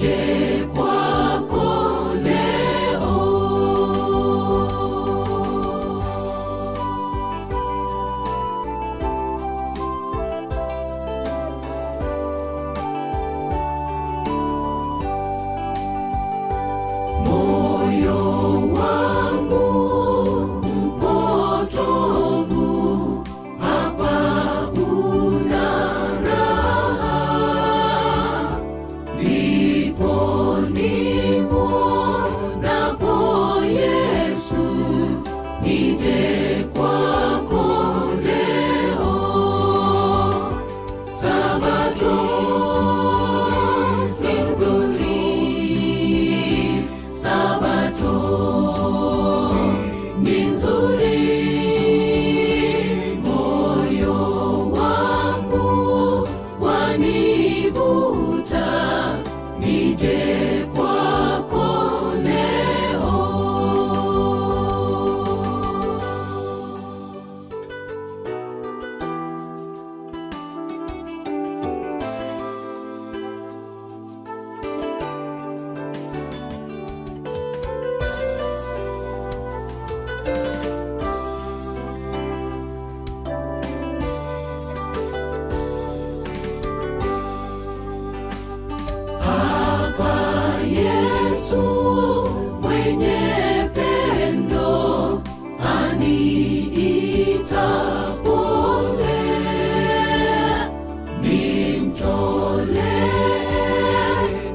nije kwako leo. Moyo wangu mpotovu hapa una raha, ndipo nimwonapo Yesu, nije kwako leo. Sabato si nzuri, Sabato ni nzuri, moyo wangu wanivuta, nije kwako leo. Hapa Yesu mwenye pendo aniita pole, nimtolee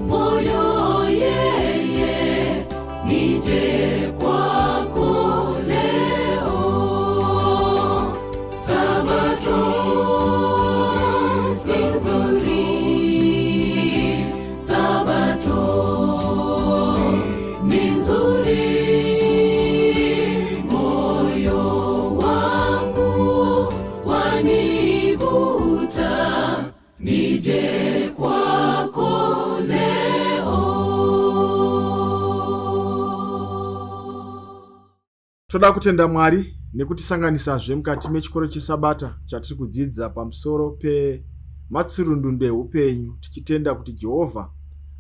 moyo yeye, nije kwako leo. Sabato si nzuri, Sabato ni nzuri, moyo wangu wanivuta, nije kwako leo. Toda kutenda Mwari nekutisanganisazve mukati mechikoro chesabata chatiri kudzidza pamusoro pematsurundundu eupenyu, tichitenda kuti Jehovha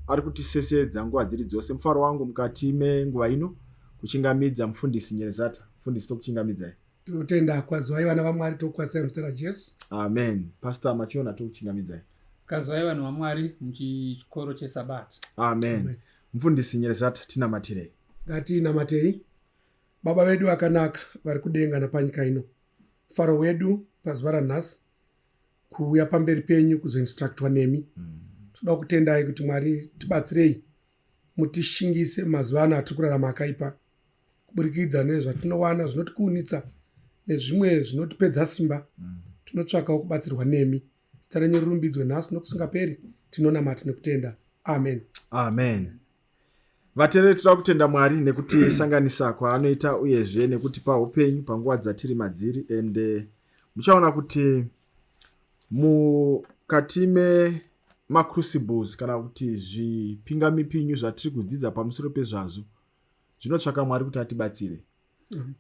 ari kutisesedza nguva dziri dzose. Mufaro wangu mukati menguva ino kuchingamidza mufundisi Nyerezata. Mufundisi, tokuchingamidzai. Totenda kwazwai vana vaMwari, tokukwazisai muzita raJesu. Amen. Pastor Machona, tokuchingamidzai. Kwazwai vanhu vaMwari muchikoro chesabata. Amen. Mufundisi Nyerezata, tinamatirei. Ngatinamatei. Baba vedu vakanaka vari kudenga napanyika ino, mufaro wedu pazuva ranhasi kuuya pamberi penyu kuzoinstructwa nemi. Toda kutendai kuti Mwari tibatsirei, mutishingise mazuva ano atiri kurarama akaipa, kuburikidza nezvatinowana zvinotikuunitsa nezvimwe zvinotipedza simba. Tinotsvakawo kubatsirwa nemi. Zita renyu rirumbidzwe nhasi nokusingaperi. Tinonamata nekutenda. Amen. Amen. Vateereri, toda kutenda Mwari nekutisanganisa kwaanoita uyezve nekutipa upenyu panguva dzatiri madziri. Ende muchaona kuti mukati macrucibles kana kuti zvipingamipinyu zvatiri kudzidza pamusoro pezvazvo zvinotsvaka Mwari kuti atibatsire.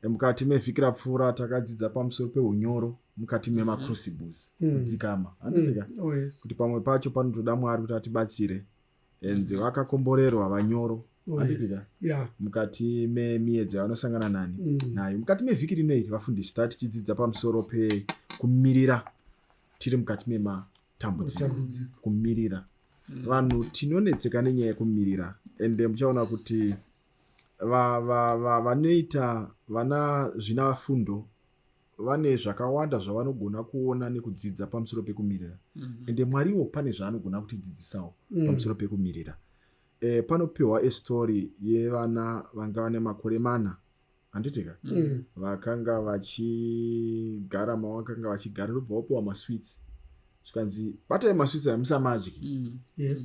Mukati mevhiki rapfuura takadzidza pamusoro peunyoro mukati memacrucibles, kudzikama. Handizika kuti pamwe pacho panotoda Mwari kuti atibatsire. Enze vakakomborerwa vanyoro, handizika, mukati memiedzo yavanosangana nayo. Mukati mevhiki rino iri vafundisi tichidzidza pamusoro pekumirira tiri mukati mematambudziko. Kumirira. Vanhu tinonetseka nenyaya yekumirira. Ende muchaona kuti vanoita vana zvina fundo vane zvakawanda zvavanogona kuona nekudzidza pamusoro pekumirira. Ende Mwariwo pane zvaanogona kutidzidzisawo pamusoro pekumirira. Panopiwa estori yevana vanga vane makore 4, handitika, vakanga vachigara mavakanga vachigara, ndobva vapiwa maswits. Zvikanzi batai maswits aya musamadyi.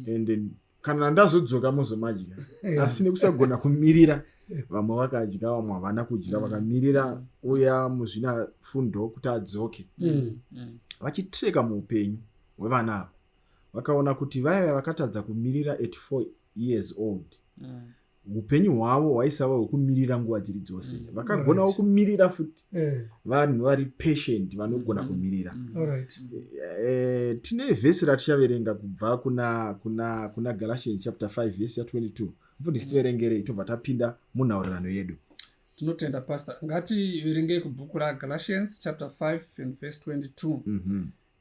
Ende kana ndazodzoka muzomadya. Asi nekusagona kumirira, vamwe vakadya vamwe havana kudya, vakamirira uya muzvina fundo kuti adzoke. Vachitreka muupenyu hwevana ava vakaona kuti vaya vakatadza kumirira at 4 years old upenyu hwavo hwaisava hwekumirira nguva dziri dzose. Vakagonawo kumirira futi, vanhu vari patient vanogona kumirira. Tine vhesi ratichaverenga kubva kuna Galatians chapter 5 verse 22. Mfundisi tiverengerei tobva tapinda munhaurirano yedu. Tinotenda pastor. Ngativerengei kubhuku raGalatians chapter 5 and verse 22.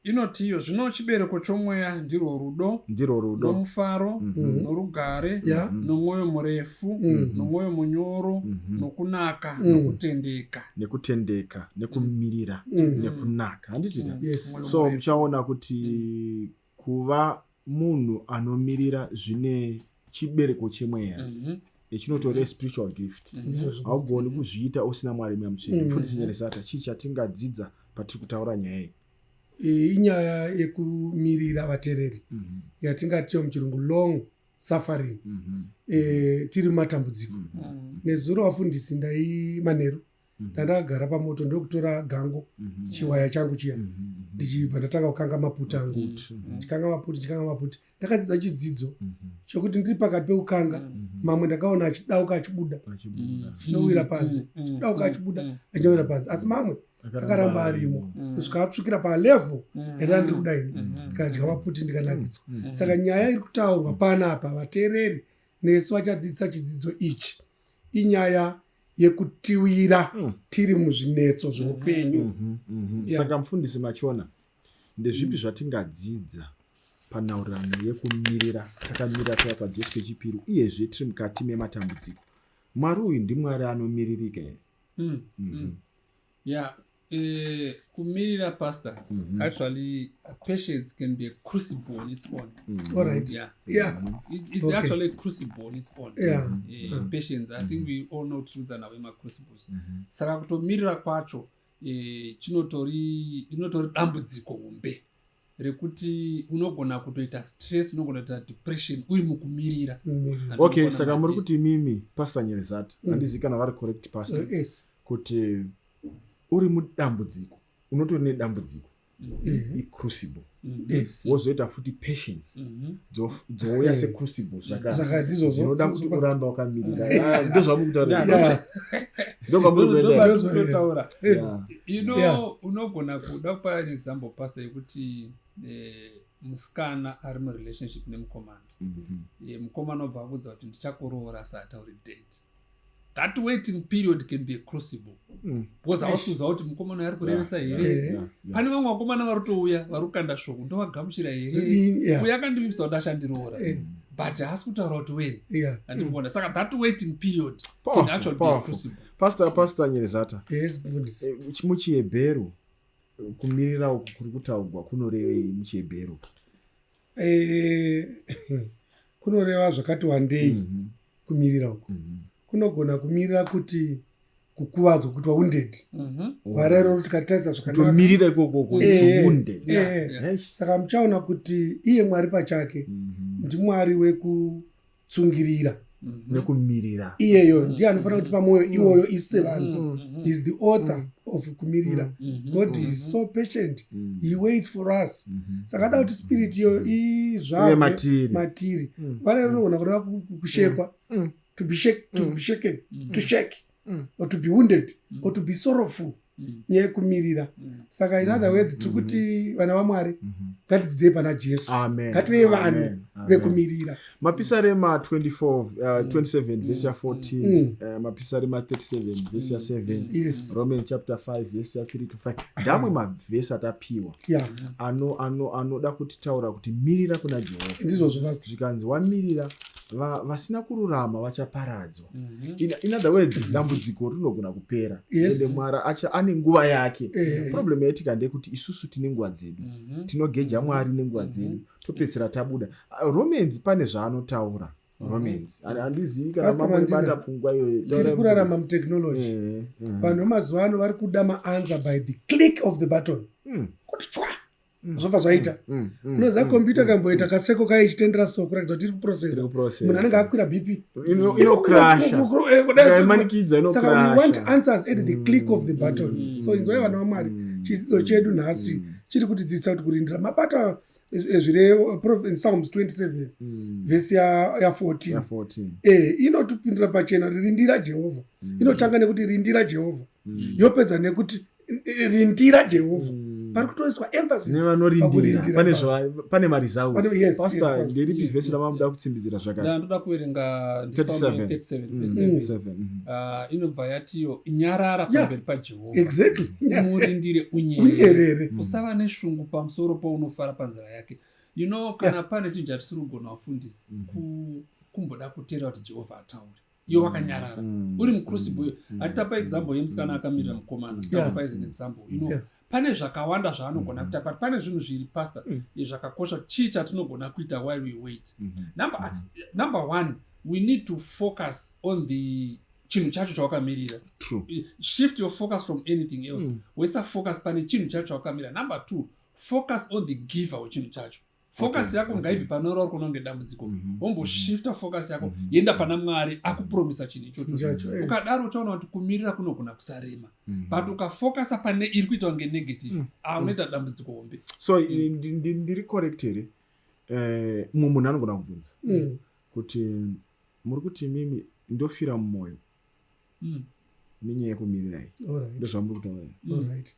Inoti iyo zvino chibereko chomweya ndirwo rudo, nomufaro, norugare, nomwoyo murefu, nomwoyo munyoro, nokunaka, nekutendeka, nekumirira, nekunaka. Handitina? So muchaona kuti kuva munhu anomirira zvine chibereko chemweya. Echinotori spiritual gift. Haugoni kuzviita usina Mwari mutsvene. Mfundisi Nyeresata, chii chatingadzidza patiri kutaura nyaya iyi? Inyaya yekumirira vatereri yatingatiyo muchirungu long suffering. Tiri matambudziko. Nezuro wafundisi ndai Manheru ndandakagara pamoto ndokutora gango chiwaya changu chiya ndichibva ndatanga kukanga maputa angu ndikanga maputi ndakadzidza chidzidzo chokuti ndiri pakati pekukanga mamwe ndakaona achidauka achibuda chinowira panze achidauka achibuda achinowira panze asi mamwe akaramba arimo kusvika atsvukira palevel yandandiri kuda ini ndikadya maputi ndikanakidzwa. Saka nyaya iri kutaurwa panapa vateereri nesu vachadzidzisa chidzidzo ichi inyaya yekutiwira tiri muzvinetso zveupenyu. Saka mufundisi Machona, ndezvipi zvatingadzidza panhaurirano yekumirira, takamirira toya paJesu kechipiri uyezve tiri mukati mematambudziko? Mwari uyu ndiMwari anomiririka here? Kumirira pastor, actually patience can be a crucible on its own. It's actually a crucible on its own. Patience, I think we all know truths and our crucibles. Saka kutomirira kwacho chinotori dambudziko hombe rekuti unogona kutoita stress, unogona kutoita depression uri mukumirira. Okay, saka muri kuti mimi pastor Nyeresata handizi kana vari correct pastor kuti uri mudambudziko, unotori nedambudziko icrucible, wozoita futi patience dzouya secrucible, saka dzinoda kuti uramba wakamirira. Ndozvamukutaura. Ndozvamukutaura. Unogona kuda kupa an example pastor yekuti musikana ari murelationship nemukomana. Mukomana obva akudza kuti ndichakuroora saatauri date. That waiting period can be a crucible. Because hausiuza kuti mukomana ari kurevesa here. Pane vamwe vakomana varutouya varukanda shoko ndovagamuchira here. Uya akandivipisa kuti ashandiroora. But haasi kutaura kuti when. Andimboona. Saka that waiting period can actually be a crucible. Pastor Nyeresata. Yes, mfundisi. Muchihebheru kumirira uku kuri kutaurwa kunorevei muchihebheru? Kunoreva zvakati wandei kumirira uku. Kunogona kumirira kuti kukuvadzwa kuti wounded. Warero tikatarisa zvakanaka. Kumirira ikoko wounded. Saka muchaona kuti iye Mwari pachake ndiMwari wekutsungirira nekumirira. Iyeyo ndiye anofanira kuti pamwoyo iwoyo ise vanhu. He is the author of kumirira. God is so patient. He waits for us. Saka da kuti spirit yo izvave matiri. Warero unogona kureva kushekwa. To be shaken, to shake, or to be wounded, or to be sorrowful. Nye kumirira. Saka in other words, tukuti vana vaMwari ngatidzidzei pana Jesu. Ngative vanhu vekumirira. Mapisarema 27 verse 14, Mapisarema 37 verse 7, Romans chapter 5 verse 3 to 5. Ndamwe mavhesi atapiwa anoda kuti taura kuti mirira kuna Jehovha. Ndizvo first. Zvikanzi wamirira vasina kururama vachaparadzwa. In other words, dambudziko rinogona kupera. Ende Mwari ane nguva yake. Problem yatika ndekuti isusu tine nguva dzedu. Tinogeja Mwari nenguva dzedu. Topedzera tabuda. Romans pane zvaanotaura. Romans. Handizivi kana mamwe bata pfungwa iyoyo. Tiri kurarama muteknology. Vanhu vemazuva ano vari kuda maanswer by the click of the button. Kuti chwa! Zvobva zvaita. Unoziva kompyuta kamboita kaseko kai ichitendera soko kuratidza kuti iri kuprocessa. Munhu anenge akwira BP. Inokrasha. Saka we want answers at the click of the button. So inzwai vana vaMwari chidzidzo chedu nhasi chiri kutidzidzisa kuti kurindira mabata zvire Psalms 27 vhesi ya14 inotipindura pachena kuti rindira Jehovha. Inotanga nekuti rindira Jehovha, yopedza nekuti rindira Jehovha. Pari kutoiswa emphasis nevanorindira pane maresults. Yes, Pastor, yes, ndiripi vhesi ravamuda kutsimbidzira zvakare? Ndoda kuverenga 37 inobva yatiyo nyarara pamberi paJehovha. Exactly. Umurindire unyerere. Usava neshungu pamusoro paunofara panzira yake. Kana pane chinhu chatisiri kugona kufundisa kumboda kuteera kuti Jehovha ataure, iwe wakanyarara uri mucrucible. Hatitapa example yemusikana akamirira mukomana, tapa as an example. Pane zvakawanda zvaanogona kuita, but pane zvinhu zviri pastor zvakakosha. Chii chatinogona kuita while we wait? Number one, we need to focus on the chinhu chacho chawakamirira. Shift your focus from anything else. Wesa focus pane chinhu chacho chawakamirira. Number two, focus on the giver wechinhu chacho. Focus yako ngaibvi panorora kunonge dambudziko. Shifta focus yako yenda pana Mwari akupromisa chinhu ichocho. Ukadaro uchaona kuti kumirira kunogona kusarema. But ukafocusa pane iri kuita kunge negative, unoita dambudziko hombe. So ndiri correct here. Munhu anogona kubvunza kuti muri kuti mimi ndofira mumwoyo nenyaya yekumirirai. Ndozvamuri kutaura.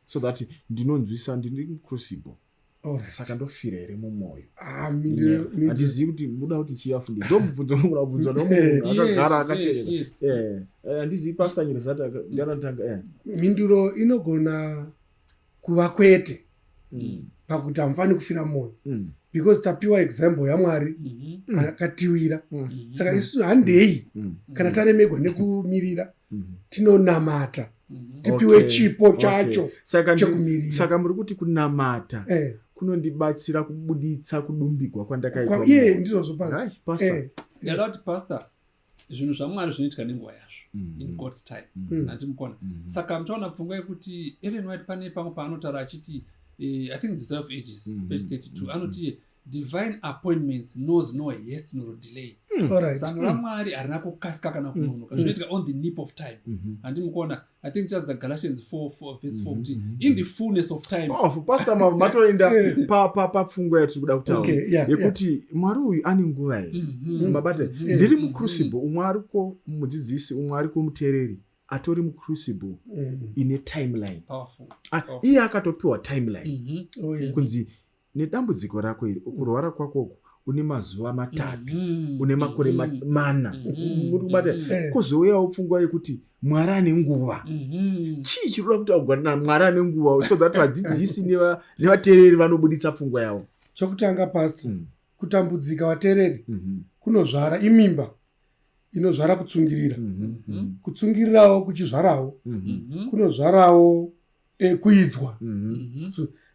So that ndinonzwisa ndiri crucible. Saka ndofira here mumwoyo. Handizivi kuti muda kuti chiyafundi. Ndomubvunzo nomura bvunzo nomunhu akagara akateerera. Handizivi pastor Nyirizati ndanotanga. Minduro inogona kuva kwete pakuti hamufani kufira mumwoyo. Because tapiwa example yaMwari akatiwira. Saka isusu handei kana taremegwa nekumirira tinonamata tipiwe chipo chacho chekumirira. Saka muri kuti kunamata kunondibatsira kubuditsa kudumbigwa kwandakaitwa. Ndizvo pastor. Yada kuti pastor zvinhu zvaMwari zvinoitika nenguva yazvo, in God's time. Natimukona. Saka muchaona pfungwa yekuti Ellen White pane pamwe paanotaura achiti I think Desire of Ages, verse 32, anoti divine appointments knows no haste nor delay. Zano raMwari harina kukasika kana kunonoka. Zvinoitika on the nip of time. Handimukona. I think just Galatians 4 verse 40. In the fullness of time. Pastor matoenda papfungwa yatiri kuda kutaura yekuti Mwari uyu ane nguva here. Mabate ndiri mucrucible, umwe ariko mudzidzisi, umwe ariko muteereri. Atori mucrucible ine timeline. Iye akatopiwa timeline. Kunzi nedambudziko rako iri, kurwara kwako une mazuva 3, une makore 4. Murikubata kozouyawo pfungwa yekuti Mwari ane nguva. Chii chiri kuda kuti agwana Mwari ane nguva, so that vadzidzisi nevateereri vanobuditsa pfungwa yavo? Chokutanga pastor, kutambudzika vateereri kunozvara imimba inozvara kutsungirira. Kutsungirirawo kuchizvarawo kunozvarawo kuidzwa.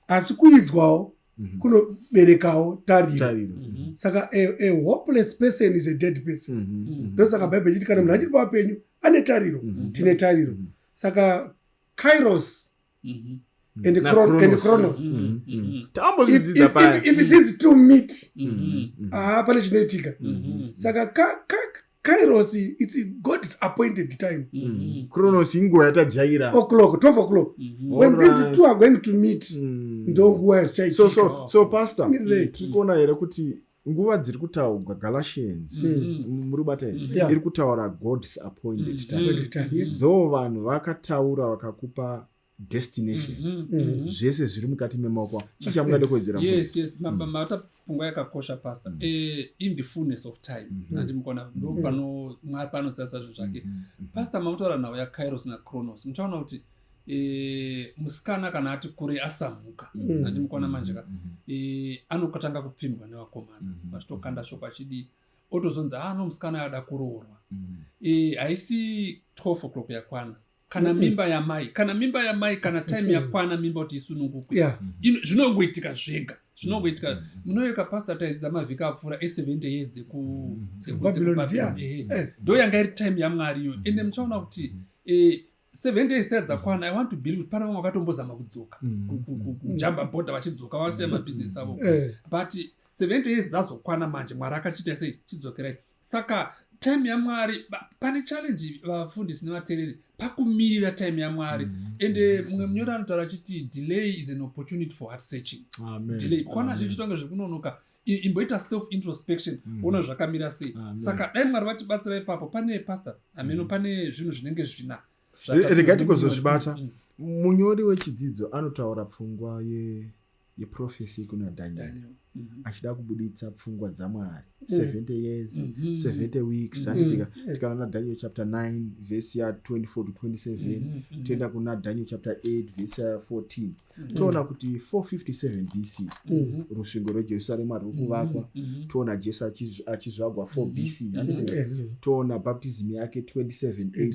Asi kuidzwawo kunoberekawo tariro. Saka a hopeless person is a dead person. Ndosaka Bible chiti kana munhu achiri papenyu ane tariro, tine tariro. Saka kairos and chronos. If these two meet, pane chinoitika. Saka kairos, it's God's appointed time. Chronos inguva yatajaira. 12 o'clock. When these two are going to meet, ndonguva yachichaitika. So pastor, tirikuona here kuti nguva dziri kutaurwa Galatians muribata iri kutaura God's appointed time. Though vanhu vakataura vakakupa destination, zvese zviri mukati memaoko chichamungade kuwedzera. Yes, mata pfungwa yakakosha pastor. In the fullness of time. Ndimukona ndo pano Mwari panosasa zvinhu zvake. Pastor mautaura nhau ya kairos na chronos. Muchaona kuti musikana kana ati kure asamuka, ndimukona manje anokatanga kupfimbwa nevakomana. Vachitokanda shoko achidi otozonza musikana ada kuroorwa. Haisi 12 o'clock yakwana. Kana mimba yamai, kana time yakwana mimba kuti isununguke. Zvinongoitika zvega. Zvinoitika. Munoyeka pastor taidza mavhiki apfuura 70 years dzekubabylon. Ndo yanga iri time yaMwari iyo. Ende muchaona kuti 7 days dzakwana. I want to believe pana vamwe vakatombozama kudzoka kujamba bhodha vachidzoka vasiya mabusiness avo. But 7 days dzazokwana manje Mwari akachita sei chidzokerai. Saka time yaMwari pane challenge vafundisi nevateereri pakumirira time yaMwari. Ende mumwe munyori anotaura achiti delay is an opportunity for heart searching. Delay kwana zvichitonga zvikunonoka imboita self introspection ona zvakamira sei. Saka dai Mwari vatibatsira ipapo pane pastor ameno pane zvinhu zvinenge zvina regati kuzozvibata. Munyori wechidzidzo anotaura pfungwa yeprofesi kuna Daniel achida kubuditsa pfungwa dzaMwari 70 years 70 weeks. Tikaona Daniel chapter 9 verse ya 24 to 27 toenda kuna Daniel chapter 8 verse ya 14 toona kuti 457 BC rusvingo rweJerusarema ruri kuvakwa. Toona Jesu achizvagwa 4 BC. Toona baptism yake 27 AD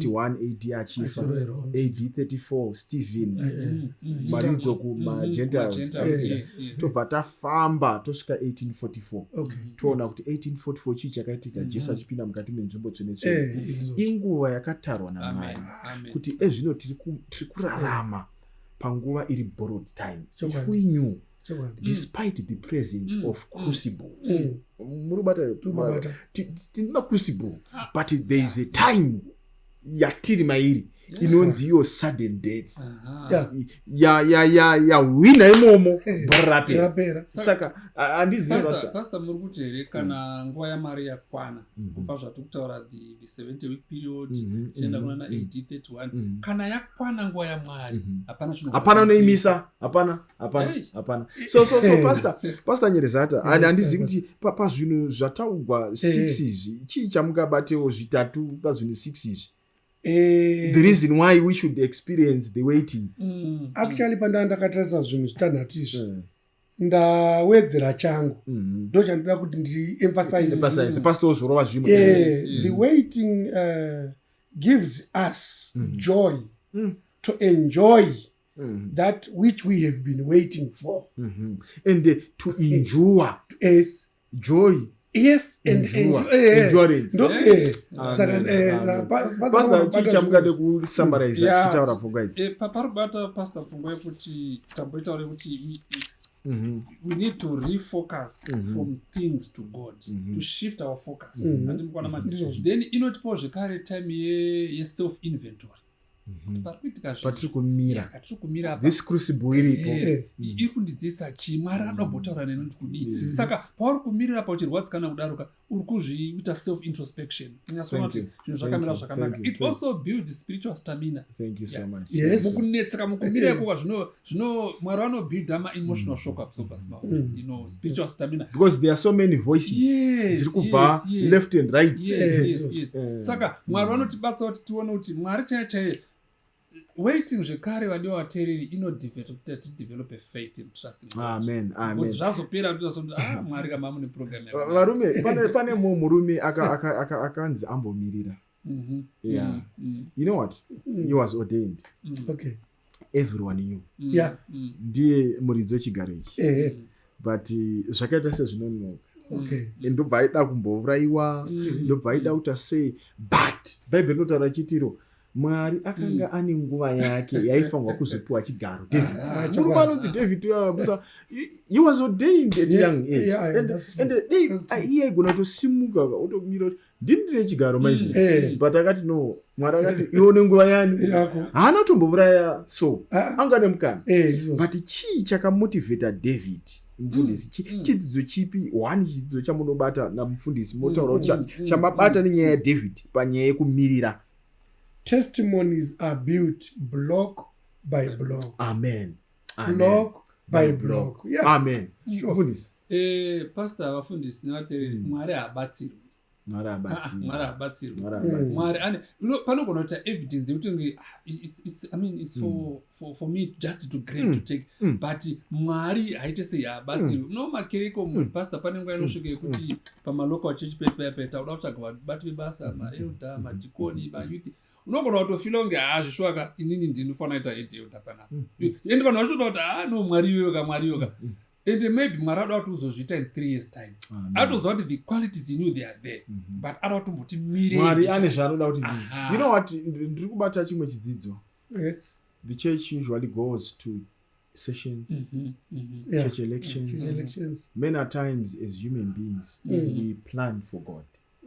31 AD achifa. AD 34 Stephen maridzo kumaGentiles. Tobva tafamba tosvika 1844. Toona kuti 1844 chii chakaitika Jesu achipinda mukati menzvimbo tsvene-tsvene. Inguva yakatarwa naMwari kuti ezvino tiri kurarama panguva iri borrowed time. If we knew despite the presence of crucibles, tina crucible, but there is a time yatiri mairi inonzi iyo sudden death. Ya wina imomo rapera. Saka andiziva pastor muri kuti here kana nguva yaMwari yakwana kubva zvatikutaura the 70 week period tienda kuna AD 31 kana yakwana nguva yaMwari hapana unoimisa hapana. So pastor Nyerezata andizivi kuti pazvinhu zvataugwa 6 izvi chii chamungabatewo zvitatu pazvinhu 6 izvi. The reason why we should experience the waiting. Actually ndakatarisa zvinhu zvitanhatu izvi ndawedzera changu ndo chandinoda kuti ndi-emphasize pastor ozorova zvimwe. The waiting gives us joy to enjoy that which we have been waiting for. And to endure joy. Yes, and endurance. Pastor chichamukade kusummarize tichitaura pfungwa idzi. Parubata pastor pfungwa yekuti tamboitaura kuti we need to refocus from things to God, to shift our focus. Then inotipawo zvekare time ye-self inventory. Patiri kumira this crucible iripo iri kundidzidzisa chii Mwari anoda kubotaura neni kuti kudii. Saka pauri kumirira pauchirwadzikana kudaroka uri kuzviita self introspection unyasona kuti zvinhu zvakamira zvakanaka. It also builds spiritual stamina. Thank you so much. Mukunetseka mukumira ikoko zvino Mwari anobuilda ma-emotional shock absorbers spiritual stamina because there are so many voices dziri kubva left and right. Saka Mwari anotibatsa kuti tione kuti Mwari chaiye waiting zvekare vadiwa vateereri inodevelop a faith and trust in God. Amen. Zvazopera ndizasoti Mwari kama mune program yako. Varume pane murume akanzi ambomirira. You know what? He was ordained. Okay. Everyone knew. Ndiye muridzi wechigaro ichi. But zvakaita sezvinonoka. Ndobva aida kumbourayiwa, ndobva aida kuti sei, but Bible inotaura chitiro Mwari akanga ane nguva yake yaifanwa kuzopiwa chigaro. David. Murume anonzi David he was ordained at young age. And iye aigona kutosimuka otomira kuti ndindire chigaro maizvi. But akati no, Mwari akati ione nguva yani. Haana kutombouraya so anga nemukana. But chii chakamotivata David? Mufundisi chidzidzo chipi chidzidzo chamunobata namufundisi motaura kuti chamabata nenyaya yaDavid panyaya yekumirira? Testimonies are built block by block. Amen. Block by block. Amen. Mufundisi. Pastor avafundisi nevateereri Mwari habatsirwi. Mwari panogona kuita evidence yekuti it's for me just to grab to take, but Mwari haite sei habatsirwi. No makereko pastor pane nguva inosvika yekuti pamalocal church paper tauda kutsvaga vabati vebasa maelda madhikoni mayuthi unogona kutofila kunge zvisvaka inini ndinofanira kuita elda panapa ende vanhu vachitoda kuti no Mwari iyoka and maybe Mwari anoda kuti uzozviita in 3 years time. Atoziva kuti the qualities you knew they are there, but anoda kutomboti mire Mwari ane zvaanoda kuti you know what, ndiri kubata chimwe chidzidzo. The church usually goes to sessions, church elections. Many times as human beings we plan for God.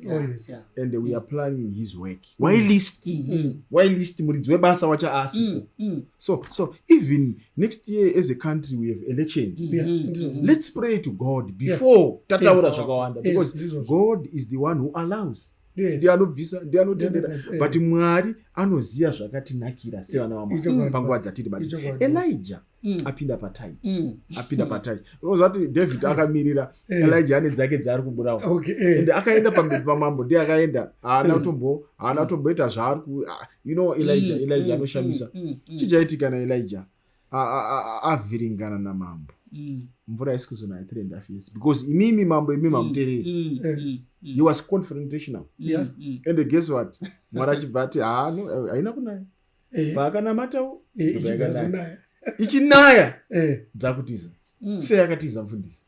Oh, yes. Yeah. and we are planning his work whilst muridzi webasa wacha asipo. So even next year as a country we have elections. Yeah. Let's pray to God before tataura Yes. zvakawanda, Yes, because this was- God is the one who allows. Yes. Ndiye anotendera, Yes. but Mwari anoziva zvakatinakira sevana Ichokwadi, panguva Pastor. dzatiri badiso. Ichokwadi. Elijah apinda patai, apinda patai. Unoziva kuti David akamirira Elijah ane dzake dzaari kuburawa, Okay. and akaenda pamberi pamambo, ndiye akaenda haana kutomboita zvaari ku, Elijah anoshamisa. Chichaitika naElijah avhiringana namambo, mvura isi kuzonaya 3.5 years, because imimi mambo hamuteereri. He was confrontational. Yeah. And guess what? Mwari achibva ati no, haina kunaya. Paakanamatawo Ichizazonaya. ichinaya dzakutiza. Sei akatiza mufundisi?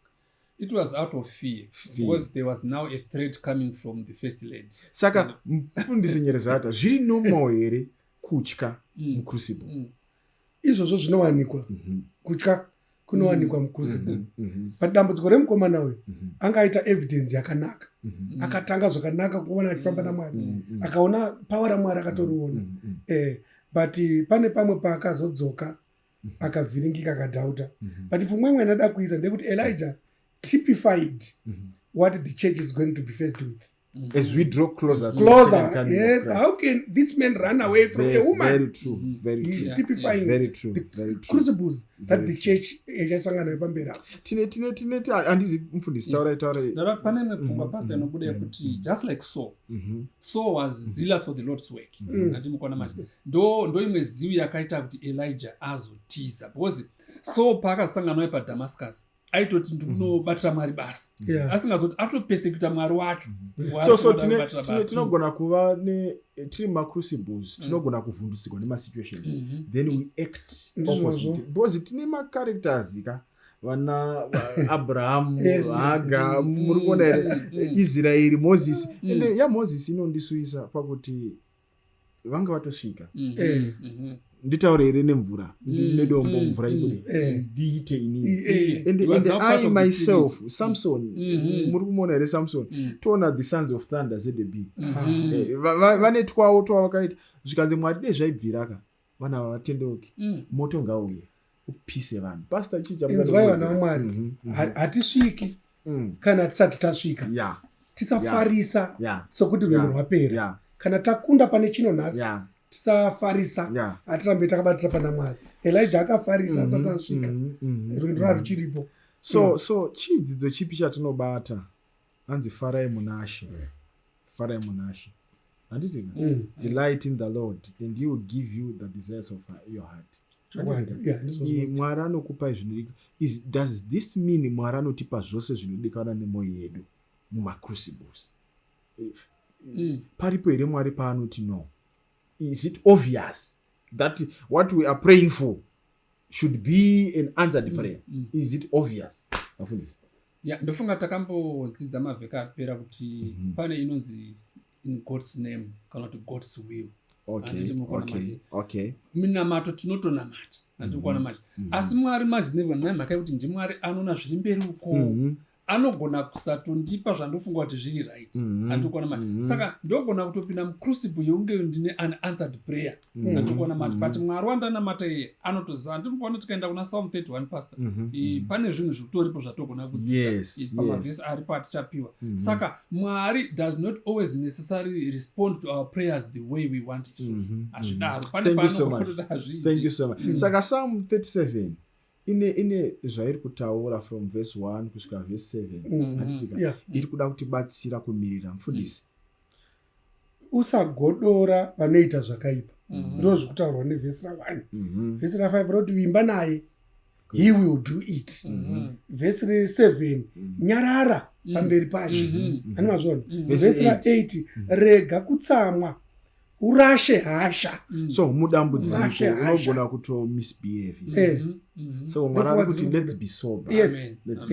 It was out of fear, because there was now a threat coming from the first lady. Saka mufundisi Nyerizata, zviri normal here kutya mucrucible? Izvozvo zvinowanikwa. Kutya kunowanikwa mucrucible. But dambudziko remukomana uyu anga aita evidence yakanaka. Akatanga zvakanaka kuona achifamba naMwari. Akaona power raMwari akatoriona. But pane pamwe paakazodzoka akavhiringika akadhauta. But if umwe anoda kuisa ndekuti Elijah typified what the church is going to be faced with. As we draw closer to the second coming of Yes. Christ. How can this man run away from a woman? Very true. Very He's true. typifying Very true. the Very true. crucibles that Very the church ichasangana nayo pamberi apo. Tine handizi mufundisi, taurai. Ndara pane imwe pfungwa pastor inobuda yekuti just like Saul was zealous for the Lord's work. Atimukona manje. Ndo imwe zivu yakaita kuti Elijah azotiza, because Saul paakasangana naye paDamascus aitoti ndikunobatira Mwari basa, asingazoti atopersekuta Mwari wacho. So tinogona kuva tiri macrucibles, tinogona kuvhundusikwa nemasituations, then we act opposite, because tine macharacters vana Abraham, Hagar, muri kuona here Israeri, Moses. Ende yaMoses inondisuisa pakuti vanga vatosvika. Nditaure here nemvura, nedombo mvura ibude, ndiite inini. And I myself, Samson, muri kumuona here Samson, toona the sons of thunder ZDB. Vane twavo twavakaita, zvikanzi Mwari dai zvaibviraka, vana vavatendeuke, moto ngauye upise vanhu. Pastor Enzwai vana vaMwari, hatisviki kana tisati tasvika. Tisafarisa sokuti rwendo rwapera. Kana takunda pane chino nhasi, tisafarisa, hatirambe takabatira pana Mwari. Elijah akafarisa asati asvika, rwendo rwaruchiripo. So chidzidzo chipi chatinobata? Hanzi farai munashe. Farai munashe. Handiti? Delight in the Lord and he will give you the desires of your heart. Mwari anokupai zvinodikanwa. Does this mean Mwari anotipa zvose zvinodikanwa nemwoyo yedu mumacrucibles? Paripo here Mwari paanoti no? Is it obvious that what we are praying for should be an answered prayer? Is it obvious? Ndofunga takambodzidza mavhiki apera kuti pane inonzi in God's name kana kuti God's will. Okay. Minamato tinotonamata, handikuona manje. Asi Mwari manje nemhaka yekuti ndiMwari anoona zviri mberi uko. Anogona kusatondipa zvandofunga kuti zviri right. Handikuona manje. Saka ndogona kutopinda mucrucible yeunge ndine unanswered prayer. Handikuona manje. But Mwari wandanamata iye anotoziva. Ndikuona tikaenda kuna Psalm 31 pastor. Pane zvinhu zvitoripo zvatogona kudzidza. Pamavhesi aripo atichapiwa. Saka Mwari does not always necessarily respond to our prayers the way we want it. Azvidaro. Pane paanotoda azviiti. Thank you so much. Saka Psalm 37 ine zvairi kutaura from verse 1 kusvika verse 7 iri kuda kutibatsira kumirira. Mufundisi, usagodora vanoita zvakaipa, ndo zvekutaurwa nevhesi ra1. Vhesi ra5 roti vimba naye, he will do it. Vhesi re7 nyarara pamberi pacho. Ani mazvona. Vhesi ra8 rega kutsamwa, urashe hasha. So mudambudziko unogona kuto misbehave. So Mwari kuti let's be sober. Yes. Let's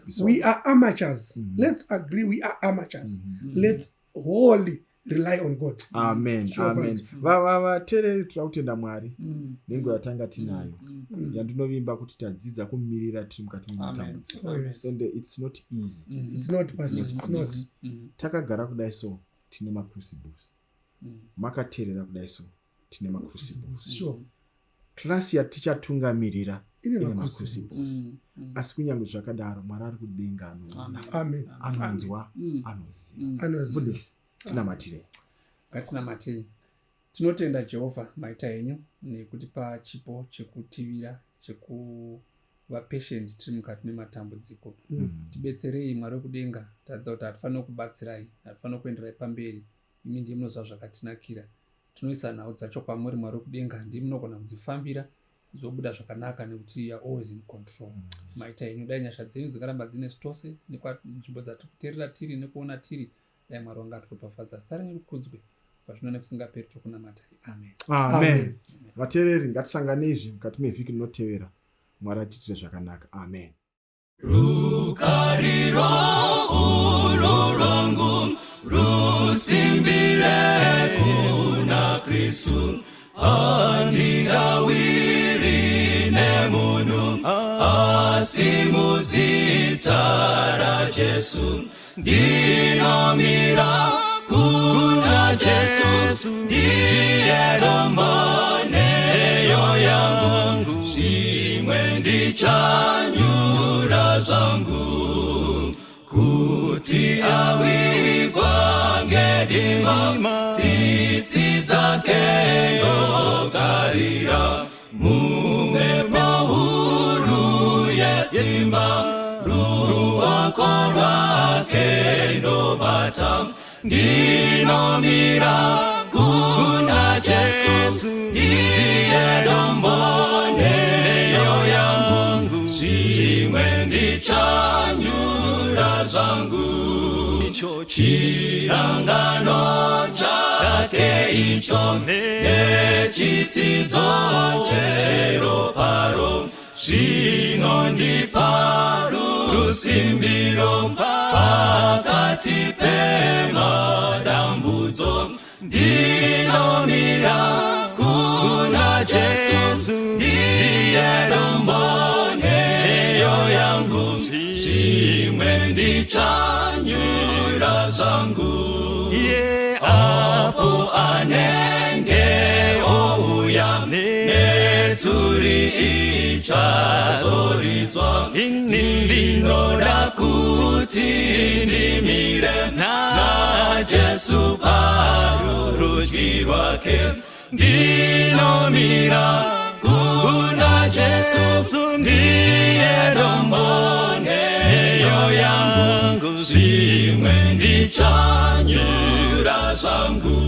be sober. We are amateurs. Let's agree we are amateurs. Let's wholly rely on God. Amen. Sure, Amen. Pastor. Vateereri tinoda kutenda Mwari nenguva yatanga tinayo yandinovimba kuti tadzidza kumirira tiri mukati mematambudziko. Oh, yes. And it's not easy. It's not, Pastor. It's not. Takagara kudai so tine macrucibles. Makateerera kudai so tine macrucibles. Sure. Klasi yatichatungamirira Ine ine macrucibles. macrucibles. Asi kunyange zvakadaro Mwari ari kudenga anoona, Amen. anonzwa, anoziva. Anoziva. Budisi tinamatirei. Ngatinamatei. Tinotenda Jehovha maita enyu nekutipa chipo chekutivira, chekuva patient tiri mukati mematambudziko. Tibetserei Mwari wekudenga. Taridza kuti hatifaniri kubatsirai, hatifaniri kuenderai pamberi. Imi ndiye munozva zvakatinakira. Tinoisa nhau dzacho kwamuri Mwari wekudenga, ndiye munogona kudzifambira zobuda zvakanaka nekuti you are always in control. Maita enyu dai nyasha dzenyu dzikaramba dzine tose nenzvimbo dzatikuteerera tiri nekuona tiri, dai Mwari wanga atiropafadza. Zita renyu rikudzwe pazvino nekusingaperi tokunamatai. Amen. Amen. Vateereri ngatisanganezve mukati mevhiki rinotevera. Mwari atiitire zvakanaka. Amen. Rukariro ulo rwangu rusimbire kuna Kristu, andingawiri nemunhu asi muzita ra Jesu. Ndinomira kuna Jesu, ndiye domboneyo yangu, zvimwe ndichanyura zvangu, kuti awigwa ngedima, tsitsi dzake ndogarira, mumwepo huru yesimba, ruoko rwake ndobata. Ndinomira kuna Jesu, ndiye domboneyo yangu, zvimwe ndichanyura zvangu. Chirangano chake icho nechitsidzo cheroparo, zvinondipa rusimbiro pakati pemadambudzo. Ndinomira kuna Jesu, ndiye domboneyo yangu, zvimwe ndichanyura zvangu. Apo anenge ouya netsuri ichazoridzwa, ndinoda kuti ndimire naJesu parudyi rwake. Ndinomira kuna Jesu, ndiye domboneyo yangu, zvimwe ndichanyura zvangu.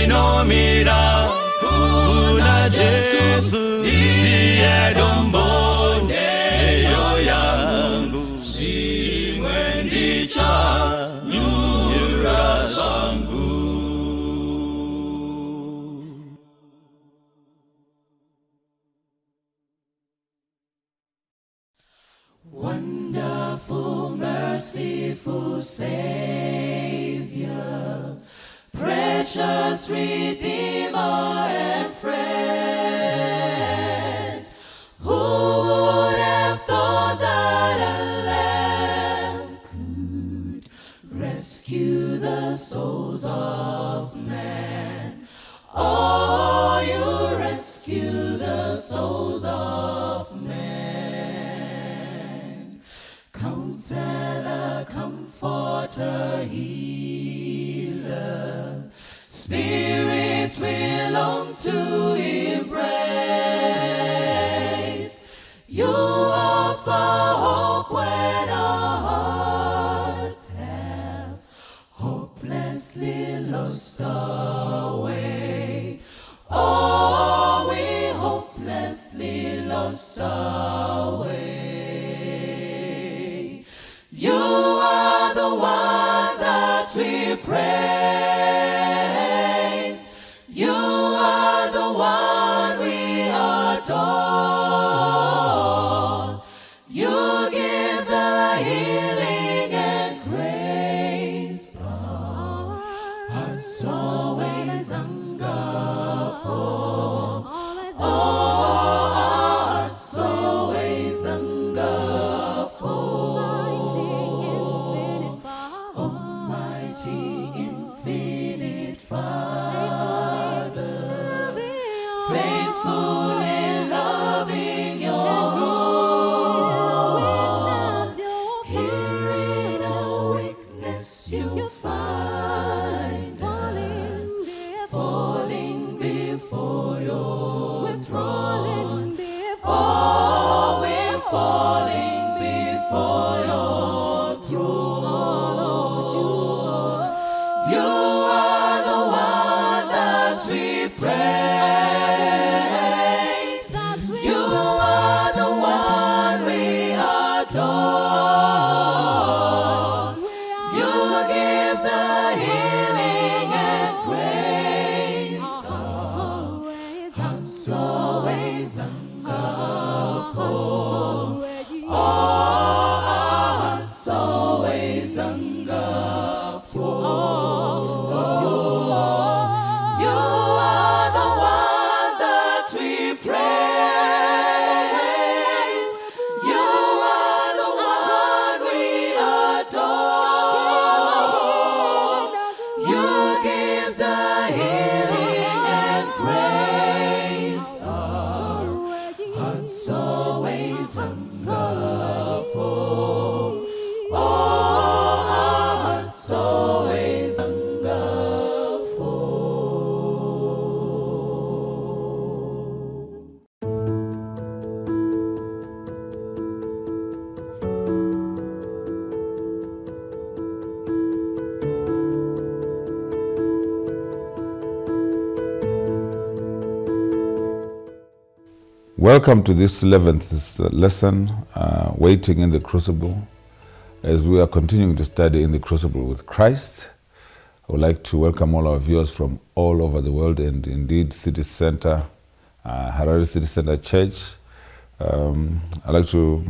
Ndinomira kuna Jesu, ndiye domboneyo yangu, zvimwe ndichanyura zvangu. Wonderful, merciful Savior, precious Redeemer and friend, who would have thought that a lamb could rescue the souls of man? Oh, you rescue the souls of man. Counselor, Comforter, Healer, spirits we long to embrace. You offer hope when our hearts have hopelessly lost our way. Oh, we hopelessly lost our way. You are the one that we praise. You are the one we adore. You give the healing and grace of hearts always hunger for. Oh, our hearts always hunger for. Welcome to this 11th lesson, Waiting in the Crucible. As we are continuing to study in the crucible with Christ, I would like to welcome all our viewers from all over the world, and indeed City Center, Harare City Center Church. I'd like to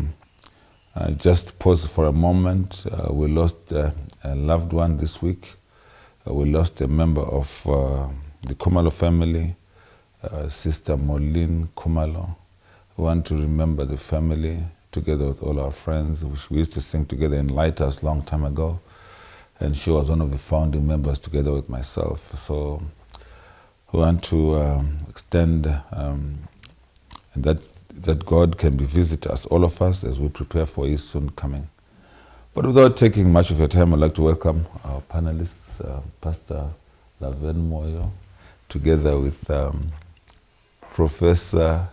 just pause for a moment. We lost a loved one this week. We lost a member of the Kumalo family, Sister Moline Kumalo. We want to remember the family together with all our friends, which we used to sing together in Lighthouse long time ago. And she was one of the founding members together with myself. So we want to extend that God can visit us, all of us, as we prepare for His soon coming. But without taking much of your time, I'd like to welcome our panelists, Pastor Laven Moyo, together with Professor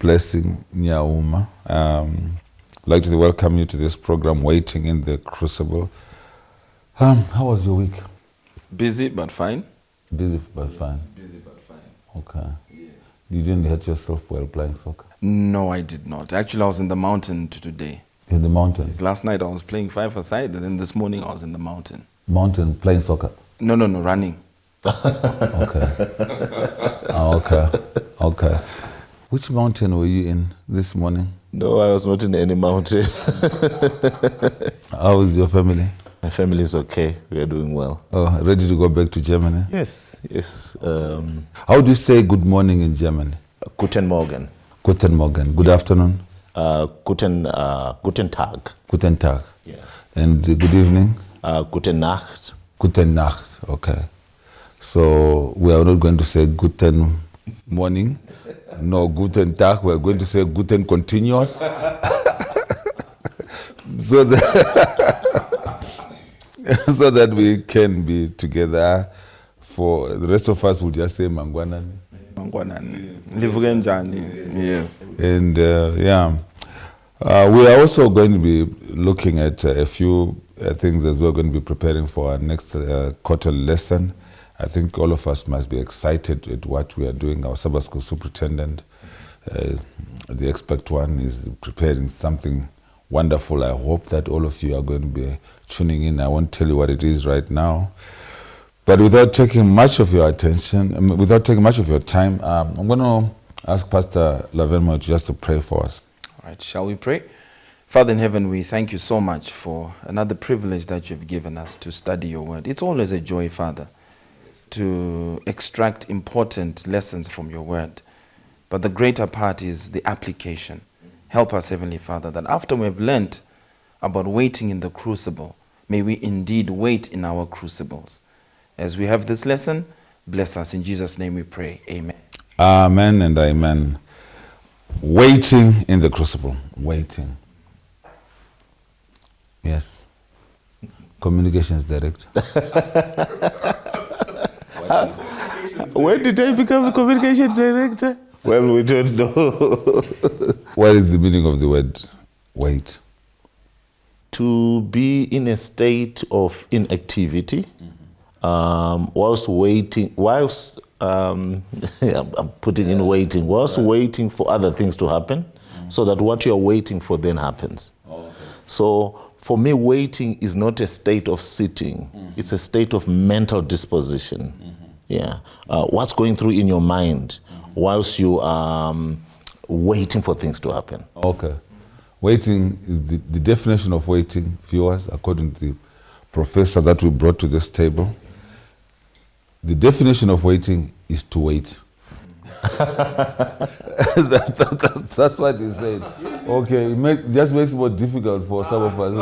Blessing Nyauma. I'd like to welcome you to this program, Waiting in the Crucible. How was your week? Busy but fine. Busy but fine. Busy but fine. Okay. Yes. You didn't hurt yourself while playing soccer? No, I did not. Actually, I was in the mountain today. In the mountains? Last night I was playing five-a-side, and then this morning I was in the mountain. Mountain, playing soccer? No, running. Okay. Okay. Which mountain were you in this morning? No, I was not in any mountain. How is your family? My family is okay. We are doing well. Oh, ready to go back to Germany? Yes. How do you say good morning in German? Guten Morgen. Guten Morgen. Good afternoon? Guten Tag. Guten Tag. Yeah. And good evening? Guten Nacht. Guten Nacht. Okay. So we are not going to say guten morning. No, guten Tag. We are going to say guten continuous. so that we can be together. For the rest of us, will just say mangwanani. Yes. And we are also going to be looking at a few things as we're going to be preparing for our next quarterly lesson. I think all of us must be excited at what we are doing. Our Sabbath school superintendent, the expert one, is preparing something wonderful. I hope that all of you are going to be tuning in. I won't tell you what it is right now. But without taking much of your attention, without taking much of your time, I'm going to ask Pastor Lavenmo just to pray for us. All right, shall we pray? Father in heaven, we thank you so much for another privilege that you've given us to study your word. It's always a joy, Father, to extract important lessons from your word. But the greater part is the application. Help us, Heavenly Father, that after we've learned about waiting in the crucible, may we indeed wait in our crucibles. As we have this lesson, bless us. In Jesus' name we pray. Amen. Amen and amen. Waiting in the crucible. Waiting. Yes. Communications director. When did I become a communication director? Well, we don't know. What is the meaning of the word wait? To be in a state of inactivity, whilst waiting, I'm putting in waiting, whilst waiting for other things to happen, so that what you're waiting for then happens. So for me, waiting is not a state of sitting. It's a state of mental disposition. Yeah. What's going through in your mind whilst you are waiting for things to happen. Okay. Waiting is the definition of waiting, viewers, according to the professor that we brought to this table. The definition of waiting is to wait. That's what he said. Okay, it just makes it more difficult for some of us.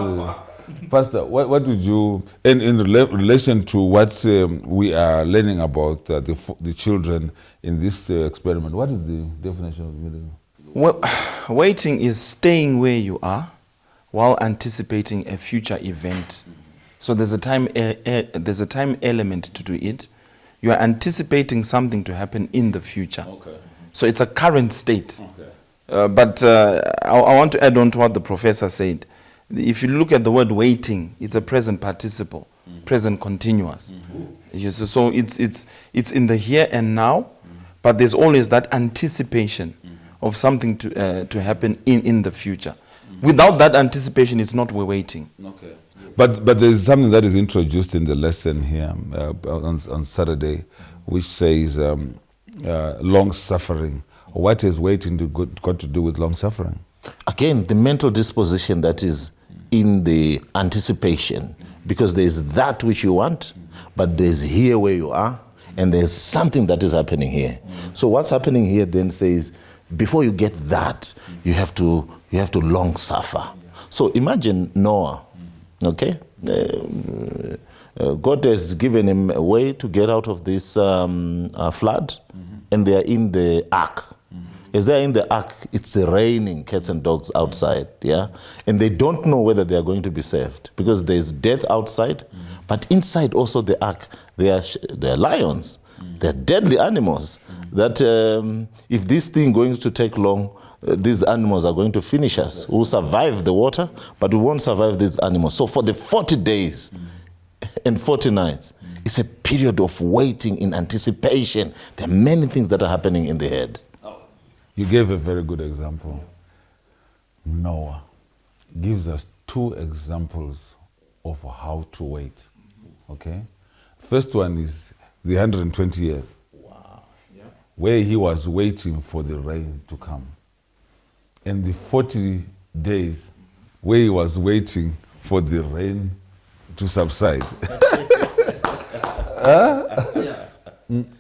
Pastor, what did you, in relation to what we are learning about the children in this experiment, what is the definition of waiting? Well, waiting is staying where you are while anticipating a future event. So there's a time element to do it. You are anticipating something to happen in the future. Okay. So it's a current state. Okay. But I want to add on to what the professor said. If you look at the word waiting, it's a present participle, present continuous. Yes, so it's in the here and now, but there's always that anticipation of something to happen in the future. Without that anticipation, it's not waiting. Okay. But there is something that is introduced in the lesson here on Saturday, which says long suffering. What is waiting got to do with long suffering? Again, the mental disposition that is in the anticipation, because there's that which you want, but there's here where you are, and there's something that is happening here. So what's happening here then says, before you get that, you have to long suffer. So imagine Noah, okay? God has given him a way to get out of this flood, and they are in the ark. As they're in the ark, it's raining cats and dogs outside, yeah? And they don't know whether they are going to be saved because there's death outside, but inside also the ark, there are lions, there are deadly animals that if this thing going to take long, these animals are going to finish us. We'll survive the water, but we won't survive these animals. So for the 40 days and 40 nights, it's a period of waiting in anticipation. There are many things that are happening in the head. You gave a very good example. Noah gives us two examples of how to wait. Okay? First one is the 120 years. Wow. Yeah. Where he was waiting for the rain to come. And the 40 days where he was waiting for the rain to subside.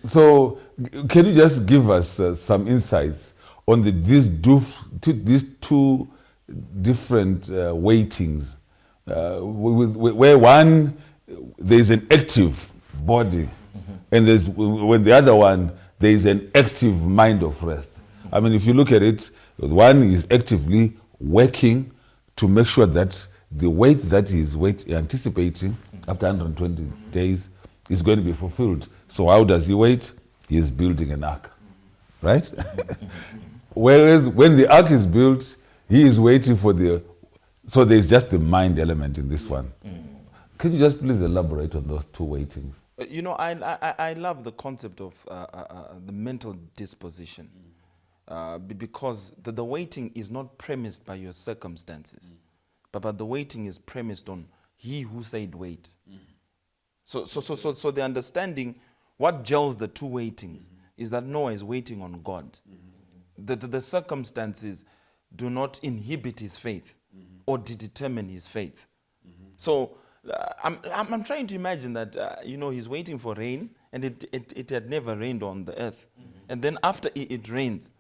So can you just give us some insights on these two different waitings, where one, there's an active body, and when the other one, there's an active mind of rest. I mean, if you look at it, one is actively working to make sure that the wait that he is anticipating after 120 days is going to be fulfilled. So how does he wait? He is building an ark, right? Whereas when the ark is built, he is waiting for so there's just the mind element in this one. Can you just please elaborate on those two waitings? You know, I love the concept of the mental disposition because the waiting is not premised by your circumstances, but the waiting is premised on he who said wait. So the understanding, what gels the two waitings is that Noah is waiting on God. The circumstances do not inhibit his faith or determine his faith. So I'm trying to imagine that, he's waiting for rain, and it had never rained on the earth. And then after it rains,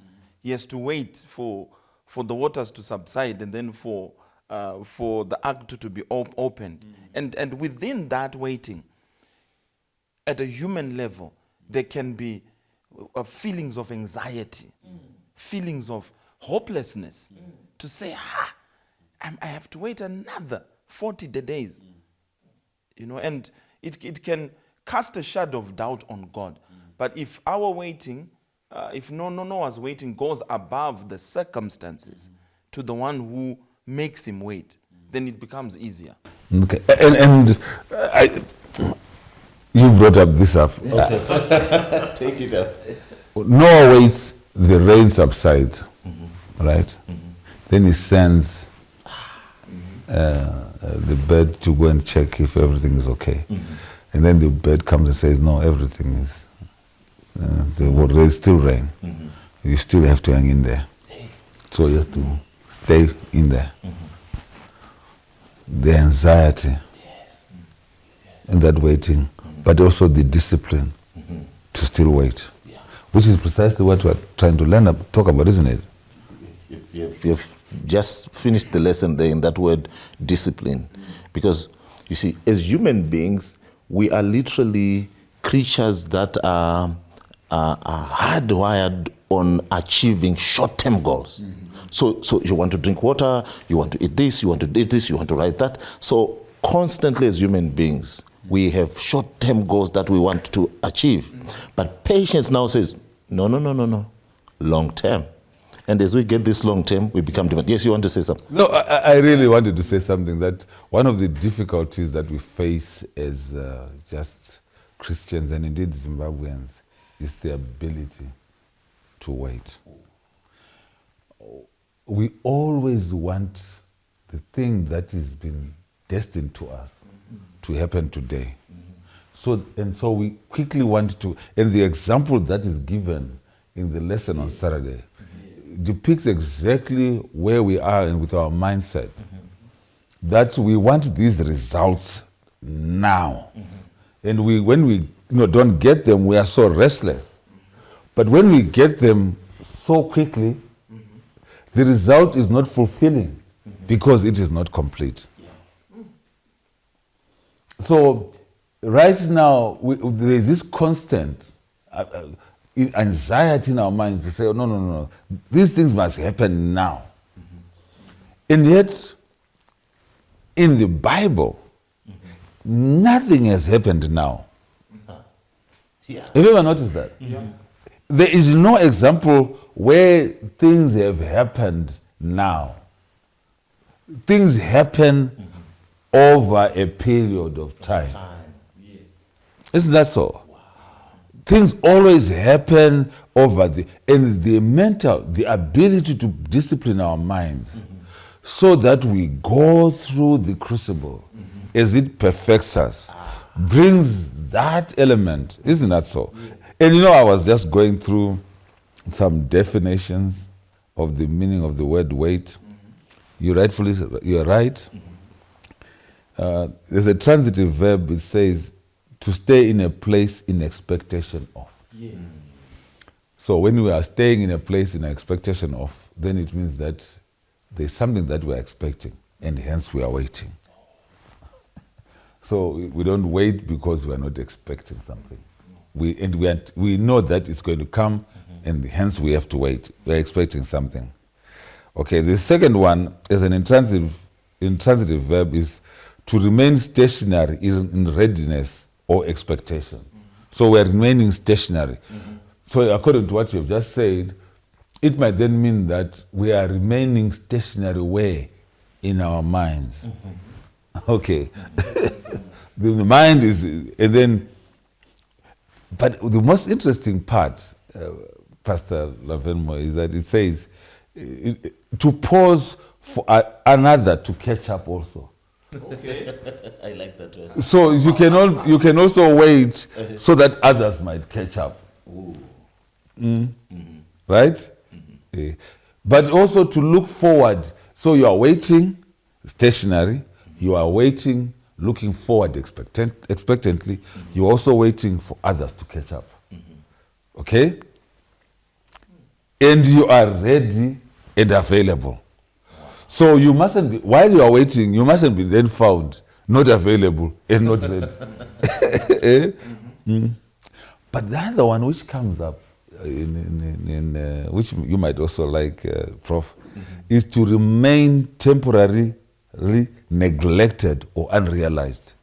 he has to wait for the waters to subside, and then for the ark to be opened. And within that waiting, at a human level, there can be feelings of anxiety, feelings of hopelessness, to say, I have to wait another 40 days. And it can cast a shadow of doubt on God. But if our waiting, if Noah's waiting goes above the circumstances to the one who makes him wait, then it becomes easier. Okay, and you brought up this up. Okay. Take it up. Noah waits, the rain subsides, right? Then he sends the bird to go and check if everything is okay. And then the bird comes and says, no, everything is, there's still rain. You still have to hang in there. So you have to stay in there. The anxiety and that waiting, but also the discipline to still wait, which is precisely what we're trying to talk about, isn't it? You've just finished the lesson there in that word discipline, Because, you see, as human beings, we are literally creatures that are hardwired on achieving short-term goals. So you want to drink water, you want to eat this, you want to eat this, you want to write that. So constantly as human beings, we have short-term goals that we want to achieve. But patience now says, no, long-term. And as we get this long-term, we become different. Yes, you want to say something? No, I really wanted to say something, that one of the difficulties that we face as just Christians and indeed Zimbabweans is the ability to wait. We always want the thing that has been destined to us to happen today. So we quickly want to, and the example that is given in the lesson on Saturday depicts exactly where we are and with our mindset. That we want these results now. And when we don't get them, we are so restless. But when we get them so quickly, the result is not fulfilling because it is not complete. So right now, there is this constant anxiety in our minds to say, oh, no, these things must happen now. And yet, in the Bible, nothing has happened now. Have you ever noticed that? There is no example where things have happened now. Things happen over a period of time. Isn't that so? Things always happen over the ability to discipline our minds so that we go through the crucible as it perfects us, brings that element. Isn't that so? And I was just going through some definitions of the meaning of the word wait. You're right. There's a transitive verb. It says to stay in a place in expectation of. So when we are staying in a place in expectation of, then it means that there's something that we're expecting, and hence we are waiting. So we don't wait because we're not expecting something. We know that it's going to come, and hence we have to wait. We're expecting something. Okay, the second one is an intransitive verb, is to remain stationary in readiness or expectation. So we're remaining stationary. So according to what you've just said, it might then mean that we are remaining stationary where? In our minds. Okay. The mind is, and then, but the most interesting part, Pastor Lavenmo, is that it says to pause for another to catch up also. Okay. I like that word. So you can also wait so that others might catch up. Right? Yeah. But also to look forward. So you are waiting stationary, you are waiting, looking forward expectantly, you're also waiting for others to catch up. Okay? And you are ready and available. So you mustn't be, while you are waiting, you mustn't be then found not available and not ready. But the other one which comes up, which you might also like, Prof, is to remain temporarily neglected or unrealized.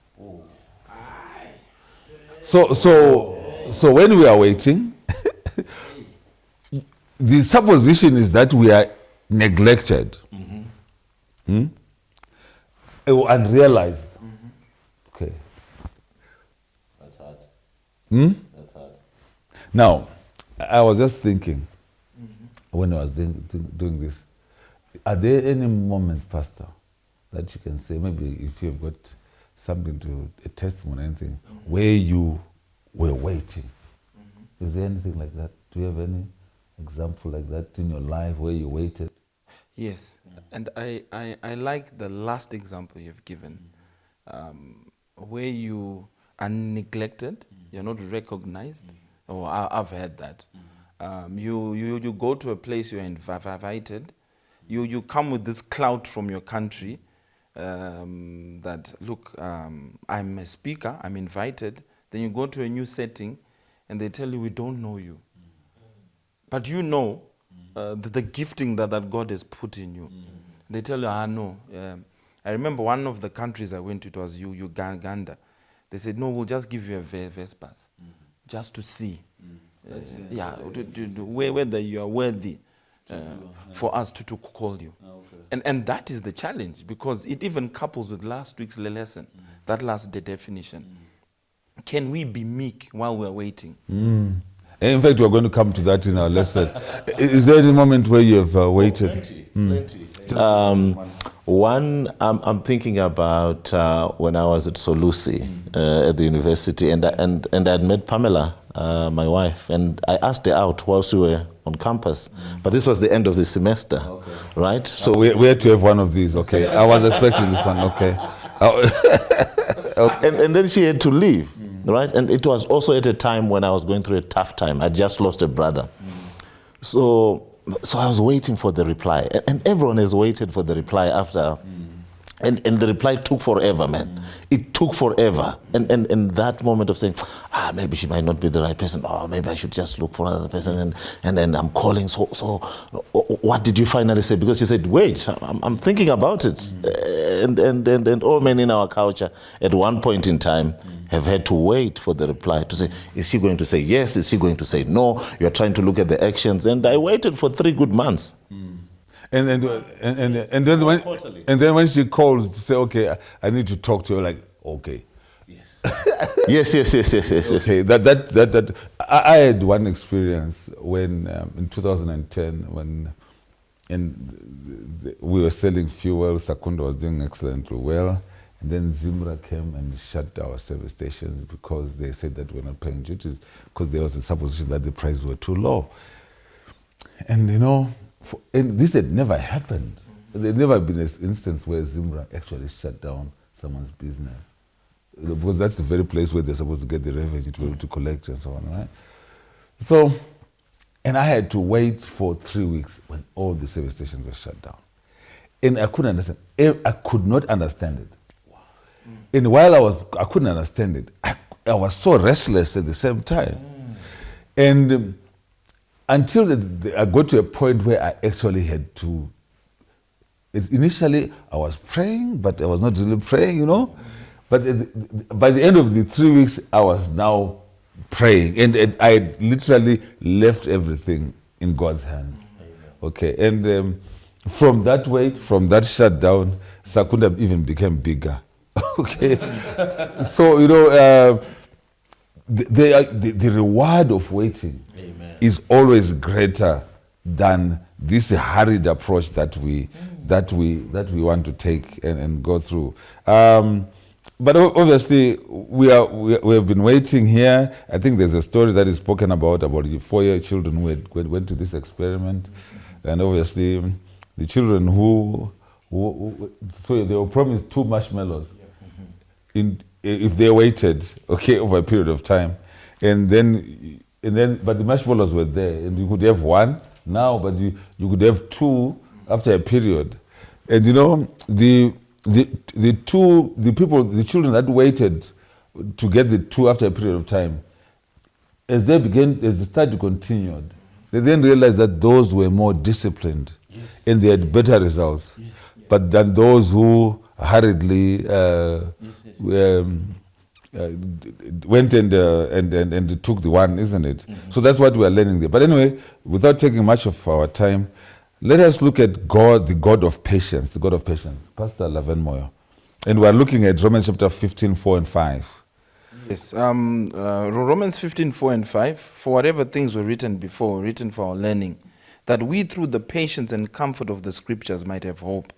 So when we are waiting, the supposition is that we are neglected or unrealized. Okay. That's hard. That's hard. Now, I was just thinking when I was doing this, are there any moments, Pastor, that you can say, maybe if you've got something to, a testimony or anything, where you were waiting? Is there anything like that? Do you have any example like that in your life where you waited? Yes, and I like the last example you've given, where you are neglected, you're not recognized. Oh, I've heard that. You go to a place, you're invited, you come with this clout from your country, that, look, I'm a speaker, I'm invited. Then you go to a new setting and they tell you, we don't know you. But you know the gifting that God has put in you. They tell you, no. I remember one of the countries I went to, it was Uganda. They said, no, we'll just give you a Vespers, just to see. Whether you are worthy for us to call you. And that is the challenge, because it even couples with last week's lesson, that last day definition. Can we be meek while we're waiting? In fact, we're going to come to that in our lesson. Is there any moment where you have waited? Plenty. One, I'm thinking about when I was at Solusi at the university, and I'd met Pamela, my wife, and I asked her out whilst we were on campus. But this was the end of the semester, right? So we had to have one of these. Okay, I was expecting this one. Okay. And then she had to leave, right? And it was also at a time when I was going through a tough time. I just lost a brother. So I was waiting for the reply. And everyone has waited for the reply after. And the reply took forever, man. It took forever. And that moment of saying, maybe she might not be the right person. Oh, maybe I should just look for another person. And then I'm calling. So what did you finally say? Because she said, wait, I'm thinking about it. And all men in our culture at one point in time have had to wait for the reply to say, is she going to say yes? Is she going to say no? You're trying to look at the actions. And I waited for 3 good months. And then when she calls to say, okay, I need to talk to her, like, okay. Yes. yes. Okay, that I had one experience when in 2010 when we were selling fuel. Sakunda was doing excellently well, and then Zimra came and shut our service stations because they said that we're not paying duties because there was a supposition that the prices were too low. And and this had never happened. There had never been an instance where Zimra actually shut down someone's business. Because that's the very place where they're supposed to get the revenue to be able to collect and so on, right? So, and I had to wait for 3 weeks when all the service stations were shut down. And I couldn't understand. I could not understand it. Wow. And while I couldn't understand it, I was so restless at the same time. And until I got to a point where I actually had to. Initially, I was praying, but I was not really praying, But by the end of the 3 weeks, I was now praying, and I literally left everything in God's hands. Okay, and from that wait, from that shutdown, Sakunda even became bigger. Okay, so the reward of waiting is always greater than this hurried approach that we want to take and go through. But obviously, we have been waiting here. I think there's a story that is spoken about the 4-year children who went to this experiment, and obviously, the children who so they were promised 2 marshmallows, if they waited, over a period of time, and then but the marshmallows were there, and you could have 1 now, but you could have 2 after a period, and the children that waited to get the 2 after a period of time, as the study continued, they then realized that those were more disciplined, and they had better results, but than those who hurriedly went and took the 1, isn't it? So that's what we are learning there. But anyway, without taking much of our time, let us look at God, the God of patience, Pastor Laven Moyo. And we're looking at Romans chapter 15, 4 and 5. Yes, Romans 15, 4 and 5. For whatever things were written before, written for our learning, that we through the patience and comfort of the scriptures might have hope.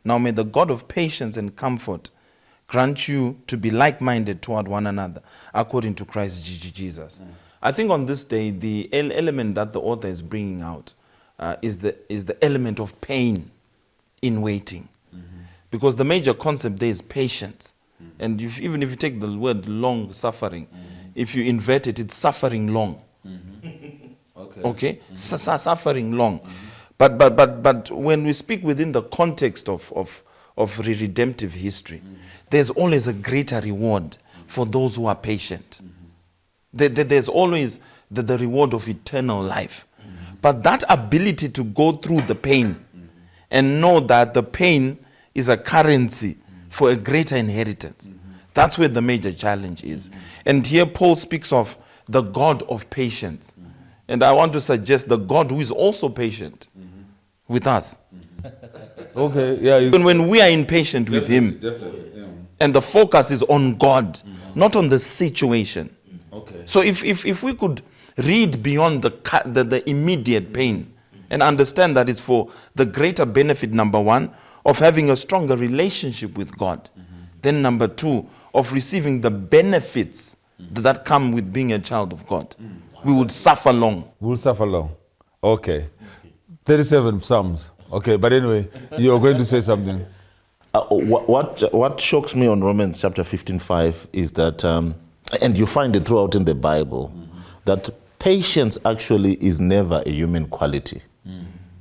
Now may the God of patience and comfort grant you to be like-minded toward one another, according to Christ Jesus. I think on this day, the element that the author is bringing out is the element of pain in waiting. Because the major concept there is patience. And even if you take the word long suffering, if you invert it, it's suffering long. Okay? Suffering long. But when we speak within the context of of redemptive history, there's always a greater reward for those who are patient. There's always the reward of eternal life. But that ability to go through the pain and know that the pain is a currency for a greater inheritance, that's where the major challenge is. And here Paul speaks of the God of patience. And I want to suggest the God who is also patient with us. Okay, yeah. Even when we are impatient with him, and the focus is on God, not on the situation. Okay. So if we could read beyond the immediate pain and understand that it's for the greater benefit, number one, of having a stronger relationship with God, then number two, of receiving the benefits that come with being a child of God, we would suffer long. We'll suffer long. Okay. 37 Psalms. Okay, but anyway, you're going to say something. What shocks me on Romans chapter 15:5 is that, and you find it throughout in the Bible, that patience actually is never a human quality.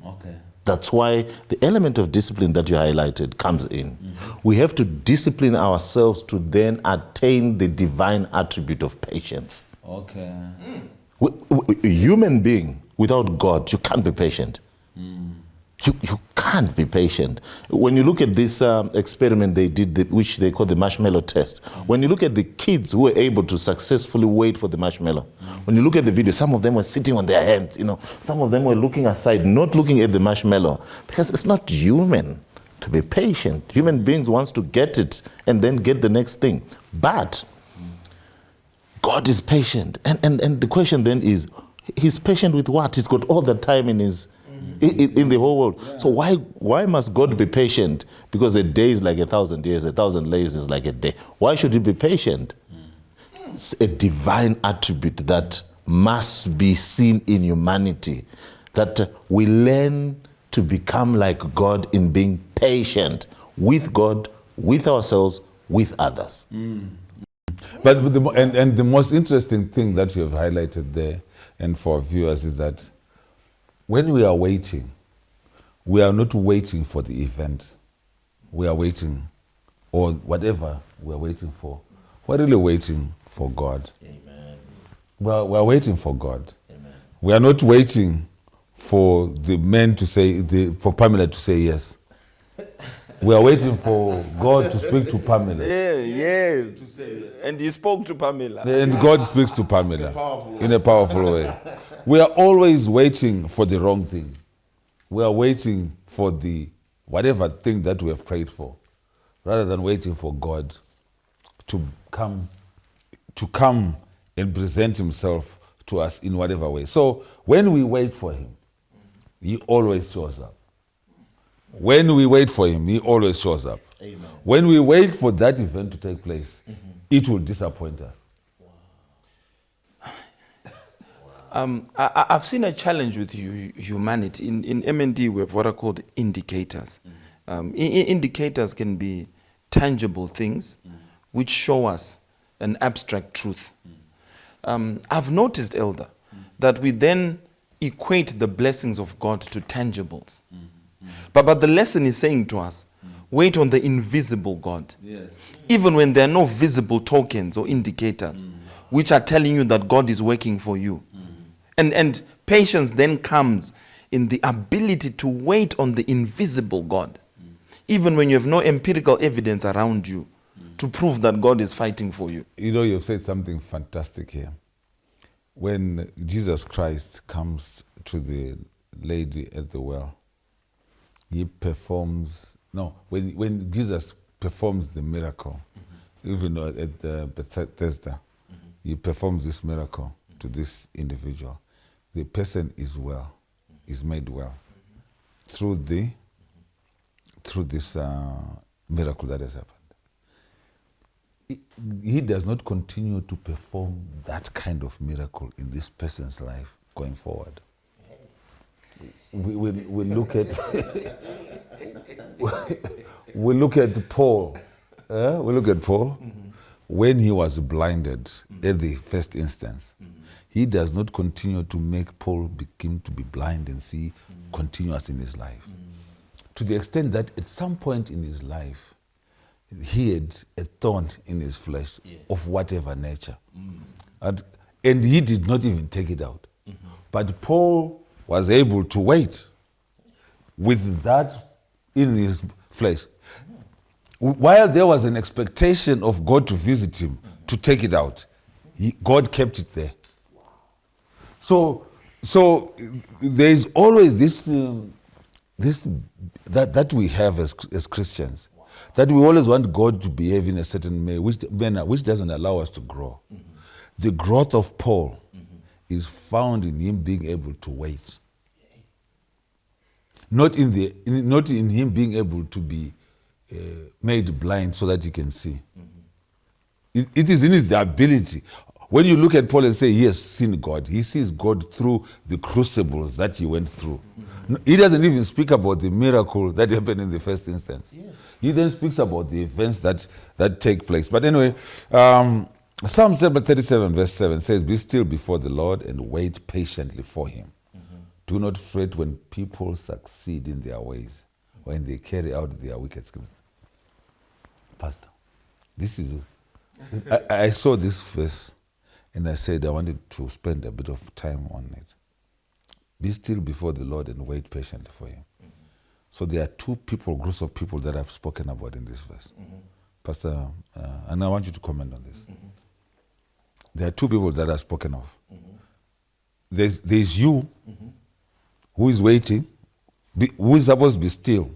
Okay. That's why the element of discipline that you highlighted comes in. We have to discipline ourselves to then attain the divine attribute of patience. Okay. A human being without God, you can't be patient. You can't be patient. When you look at this experiment they did, which they call the marshmallow test, when you look at the kids who were able to successfully wait for the marshmallow, when you look at the video, some of them were sitting on their hands, some of them were looking aside, not looking at the marshmallow, because it's not human to be patient. Human beings wants to get it and then get the next thing. But God is patient. And the question then is, he's patient with what? He's got all the time in the whole world. Yeah. So why must God be patient? Because a day is like 1,000 years, 1,000 days is like a day. Why should he be patient? It's a divine attribute that must be seen in humanity, that we learn to become like God in being patient with God, with ourselves, with others. But the most interesting thing that you have highlighted there, and for viewers, is that when we are waiting, we are not waiting for the event. We are waiting, or whatever we are waiting for. We're really waiting for God. Amen. Well, we are waiting for God. Amen. We are not waiting for the men to say, for Pamela to say yes. We are waiting for God to speak to Pamela. Yeah, yes. And he spoke to Pamela. And God speaks to Pamela in a powerful way. We are always waiting for the wrong thing. We are waiting for the whatever thing that we have prayed for, rather than waiting for God to come and present himself to us in whatever way. So when we wait for him, he always shows up. When we wait for him, he always shows up. Amen. When we wait for that event to take place, it will disappoint us. I've seen a challenge with humanity. In M&D, we have what are called indicators. Indicators can be tangible things which show us an abstract truth. I've noticed, Elder, that we then equate the blessings of God to tangibles. But the lesson is saying to us, wait on the invisible God. Yes. Even when there are no visible tokens or indicators which are telling you that God is working for you. And patience then comes in the ability to wait on the invisible God, even when you have no empirical evidence around you to prove that God is fighting for you. You've said something fantastic here. When Jesus Christ comes to the lady at the well, when Jesus performs the miracle, even at Bethesda, he performs this miracle to this individual. The person is well, is made well through this miracle that has happened. He does not continue to perform that kind of miracle in this person's life going forward. We look at we look at Paul. We look at Paul when he was blinded at the first instance. He does not continue to make Paul begin to be blind and see continuous in his life. to the extent that at some point in his life, he had a thorn in his flesh of whatever nature. And he did not even take it out. But Paul was able to wait with that in his flesh. While there was an expectation of God to visit him, to take it out, God kept it there. So there is always this that we have as Christians, that we always want God to behave in a certain manner, which doesn't allow us to grow. The growth of Paul is found in him being able to wait, not in him being able to be made blind so that he can see. It is in his ability. When you look at Paul and say he has seen God, he sees God through the crucibles that he went through. He doesn't even speak about the miracle that happened in the first instance. He then speaks about the events that take place. But anyway, Psalm 37 verse 7 says, "Be still before the Lord and wait patiently for him. Do not fret when people succeed in their ways, when they carry out their wicked schemes." Pastor, this is... I saw this verse and I said I wanted to spend a bit of time on it. Be still before the Lord and wait patiently for him. So there are two groups of people that I've spoken about in this verse. Pastor, and I want you to comment on this. There are two people that are spoken of. There's you, who is waiting, who is supposed to be still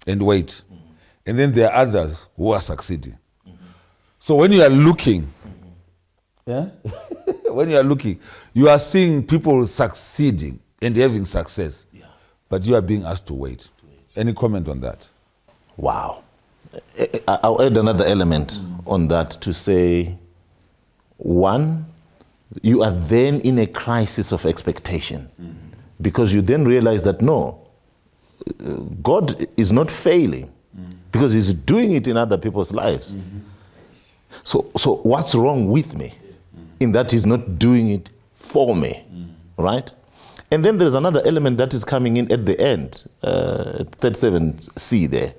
and wait. And then there are others who are succeeding. So when you are looking, when you are looking, you are seeing people succeeding and having success, but you are being asked to wait. Any comment on that? Wow. I'll add another element on that to say, one, you are then in a crisis of expectation, because you then realize that no, God is not failing because he's doing it in other people's lives. So what's wrong with me in that he's not doing it for me, right? And then there's another element that is coming in at the end, 37C there,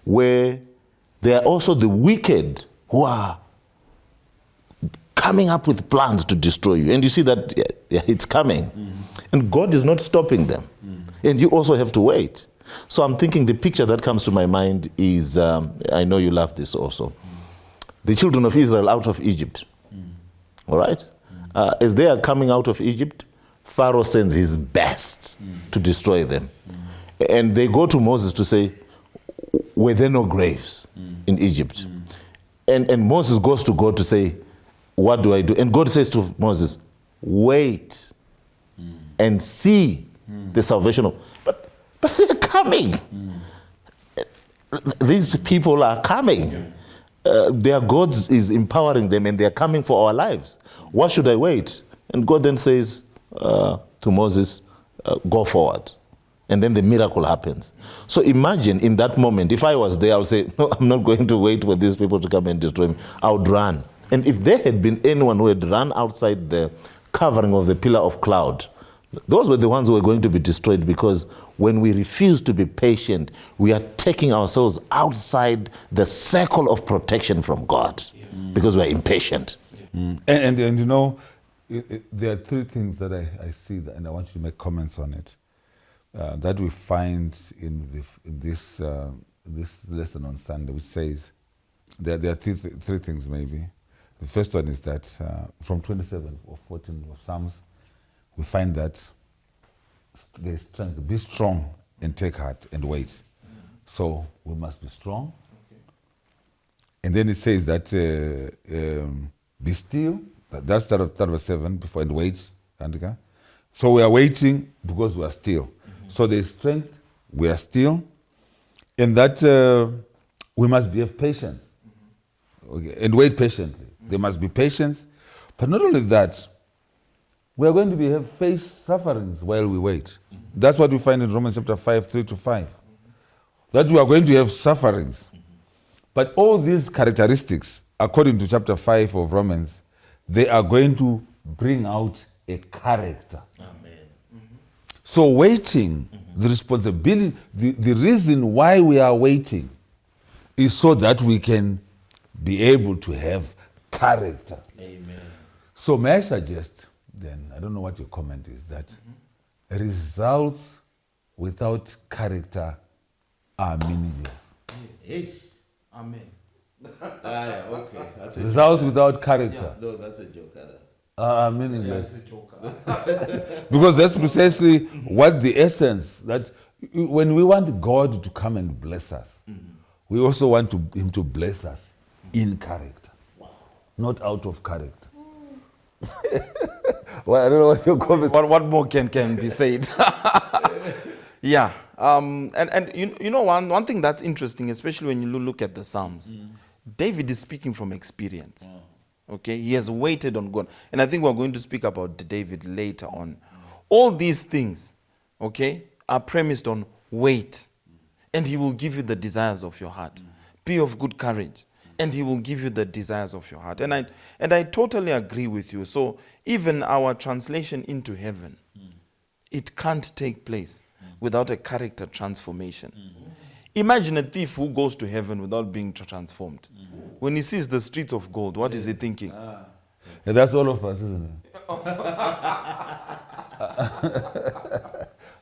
where there are also the wicked who are coming up with plans to destroy you. And you see that it's coming. And God is not stopping them. And you also have to wait. So I'm thinking the picture that comes to my mind is, I know you love this also, the children of Israel out of Egypt. All right? As they are coming out of Egypt, Pharaoh sends his best to destroy them. And they go to Moses to say, were there no graves in Egypt? And Moses goes to God to say, what do I do? And God says to Moses, wait and see the salvation of... But they're coming. These people are coming. Their God is empowering them and they're coming for our lives. What should I wait? And God then says to Moses, go forward. And then the miracle happens. So imagine in that moment, if I was there, I would say, no, I'm not going to wait for these people to come and destroy me. I would run. And if there had been anyone who had run outside the covering of the pillar of cloud, those were the ones who were going to be destroyed, because when we refuse to be patient, we are taking ourselves outside the circle of protection from God because we're impatient. And you know, there are three things that I see, and I want you to make comments on it, that we find in this lesson on Sunday, which says there are three things maybe. The first one is that from 27 or 14 of Psalms, we find that there's strength. Be strong and take heart and wait. So we must be strong. And then it says that be still. That's verse 7 before, and wait. So we are waiting because we are still. So there's strength, we are still, and that we must have patience. Okay, and wait patiently. There must be patience. But not only that, we are going to face sufferings while we wait. That's what we find in Romans chapter 5, 3-5. That we are going to have sufferings. But all these characteristics, according to chapter 5 of Romans, they are going to bring out a character. Amen. So waiting The responsibility, the reason why we are waiting is so that we can be able to have character. Amen. So may I suggest then, I don't know what your comment is, that results without character are meaningless. Hey. Amen. Yeah, okay. That's a Results without character no, that's a joke. are meaningless. That's a joke. Because that's precisely what the essence, that when we want God to come and bless us, we also want him to bless us in character, not out of character. Well, I don't know what your comment. What more can be said? Yeah. And you know one thing that's interesting, especially when you look at the Psalms, David is speaking from experience. Okay, he has waited on God, and I think we're going to speak about David later on. All these things, okay, are premised on wait, and he will give you the desires of your heart. Be of good courage, and he will give you the desires of your heart. And I totally agree with you. So even our translation into heaven, it can't take place without a character transformation. Imagine a thief who goes to heaven without being transformed. When he sees the streets of gold, what is he thinking? Yeah, that's all of us, isn't it?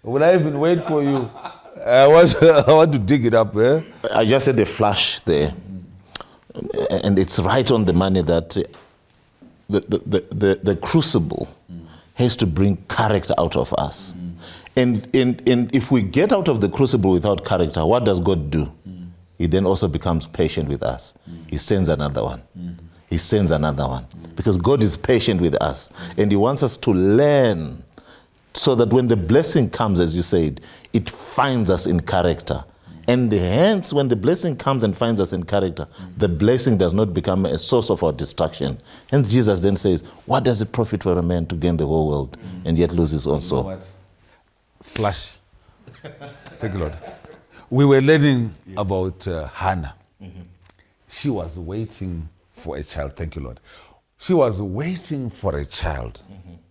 Will I even wait for you? I want to dig it up. I just had a flash there, and it's right on the money that the crucible has to bring character out of us. And if we get out of the crucible without character, what does God do? He then also becomes patient with us. He sends another one. He sends another one. Because God is patient with us. And he wants us to learn so that when the blessing comes, as you said, it finds us in character. And hence, when the blessing comes and finds us in character, the blessing does not become a source of our distraction. And Jesus then says, what does it profit for a man to gain the whole world and yet lose his own soul? Flash. Thank you, Lord. We were learning about Hannah. She was waiting for a child. Thank you, Lord. She was waiting for a child.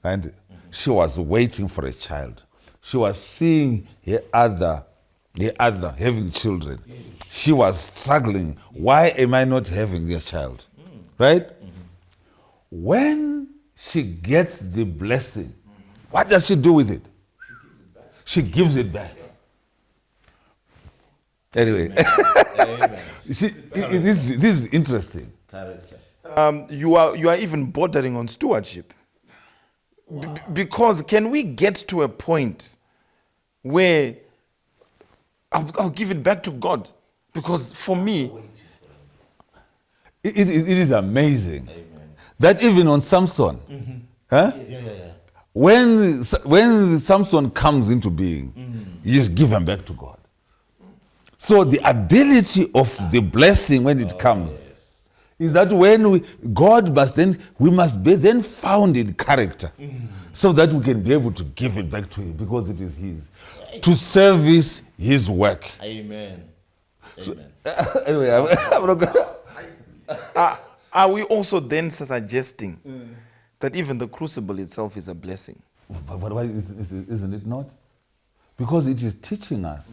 And she was waiting for a child. She was seeing her other having children. She was struggling. Why am I not having a child? Right? When she gets the blessing, what does she do with it? She gives it back. Anyway, this is interesting. You are even bordering on stewardship. Because can we get to a point where I'll give it back to God? Because for me, it is amazing that even on Samson, when Samson comes into being, you just give him back to God. So the ability of the blessing when it comes is that when we must be then found in character, so that we can be able to give it back to him because it is his, to service his work. Amen. So, anyway, I'm not gonna. Are we also then suggesting that even the crucible itself is a blessing? But why isn't it not? Because it is teaching us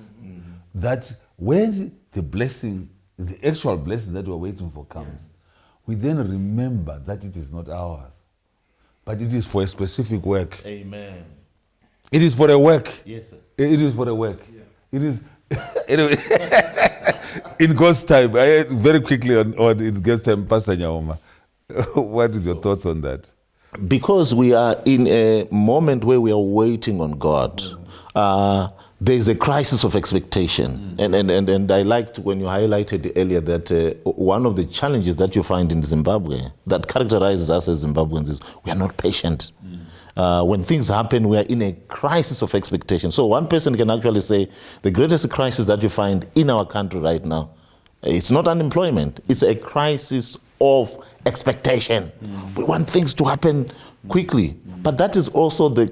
that when the blessing, the actual blessing that we're waiting for comes, we then remember that it is not ours, but it is for a specific work. Amen. It is for a work. Yes, sir. It is for a work. It is. Anyway, in God's time, very quickly on in God's time, Pastor Nyaoma, what is your thoughts on that? Because we are in a moment where we are waiting on God, there's a crisis of expectation. And I liked when you highlighted earlier that one of the challenges that you find in Zimbabwe that characterizes us as Zimbabweans is we are not patient. When things happen, we are in a crisis of expectation. So one person can actually say the greatest crisis that you find in our country right now, it's not unemployment, it's a crisis of expectation. We want things to happen quickly. But that is also the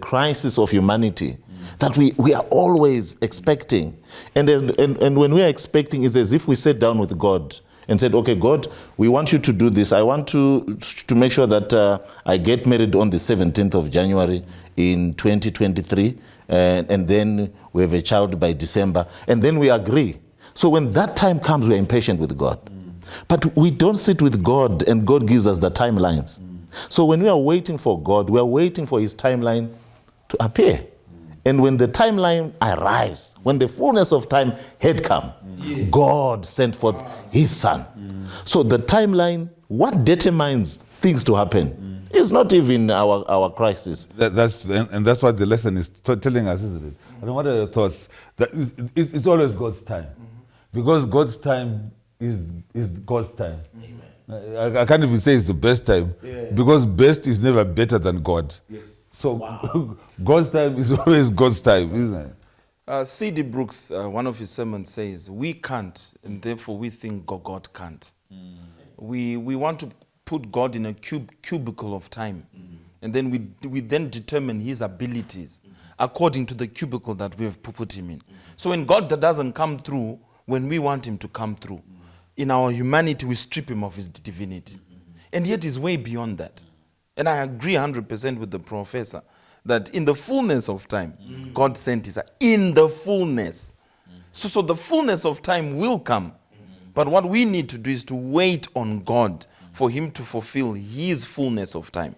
crisis of humanity, that we are always expecting. And when we are expecting, it's as if we sit down with God and said, okay, God, we want you to do this. I want to make sure that I get married on the 17th of January in 2023, and then we have a child by December, and then we agree. So when that time comes, we're impatient with God. But we don't sit with God, and God gives us the timelines. So when we are waiting for God, we are waiting for his timeline to appear. And when the timeline arrives, when the fullness of time had come, God sent forth his son. So the timeline, what determines things to happen is not even our crisis. That's what the lesson is telling us, isn't it? I mean, what are your thoughts? That it's always God's time. Because God's time is God's time. I can't even say it's the best time, because best is never better than God. So God's time is always God's time, isn't it? C.D. Brooks, one of his sermons says, we can't, and therefore we think God can't. We want to put God in a cubicle of time, and then we then determine his abilities according to the cubicle that we have put him in. So when God doesn't come through when we want him to come through, in our humanity we strip him of his divinity. And yet he's way beyond that. And I agree 100% with the professor that in the fullness of time, God sent his son. In the fullness. So the fullness of time will come. But what we need to do is to wait on God for him to fulfill his fullness of time.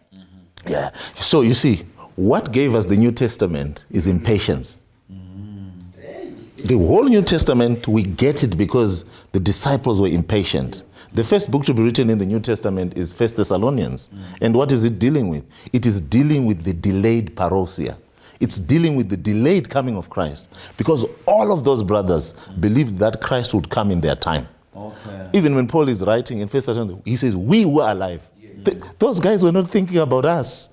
Yeah. So you see, what gave us the New Testament is impatience. The whole New Testament, we get it because the disciples were impatient. The first book to be written in the New Testament is 1 Thessalonians. And what is it dealing with? It is dealing with the delayed parousia. It's dealing with the delayed coming of Christ. Because all of those brothers believed that Christ would come in their time. Okay. Even when Paul is writing in 1 Thessalonians, he says, we were alive. Those guys were not thinking about us.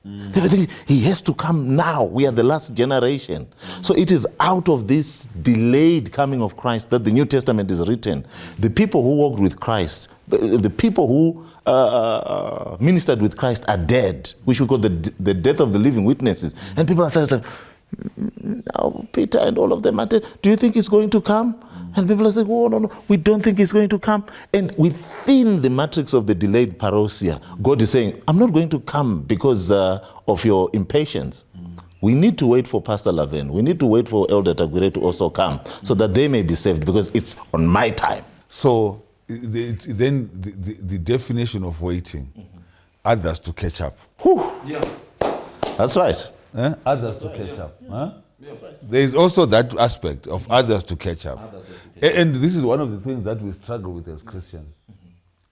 They were thinking, he has to come now. We are the last generation. So it is out of this delayed coming of Christ that the New Testament is written. The people who walked with Christ, the people who ministered with Christ are dead, which we call the death of the living witnesses. And people are saying, now Peter and all of them are dead. Do you think he's going to come? And people are saying, oh, no, we don't think he's going to come. And within the matrix of the delayed parousia, God is saying, I'm not going to come because of your impatience. We need to wait for Pastor Laven. We need to wait for Elder Tagwire to also come so that they may be saved, because it's on my time. So then the definition of waiting, others to catch up. Whew. Yeah. That's right. Others to catch up. Huh? There is also that aspect of others to catch up. And this is one of the things that we struggle with as Christians,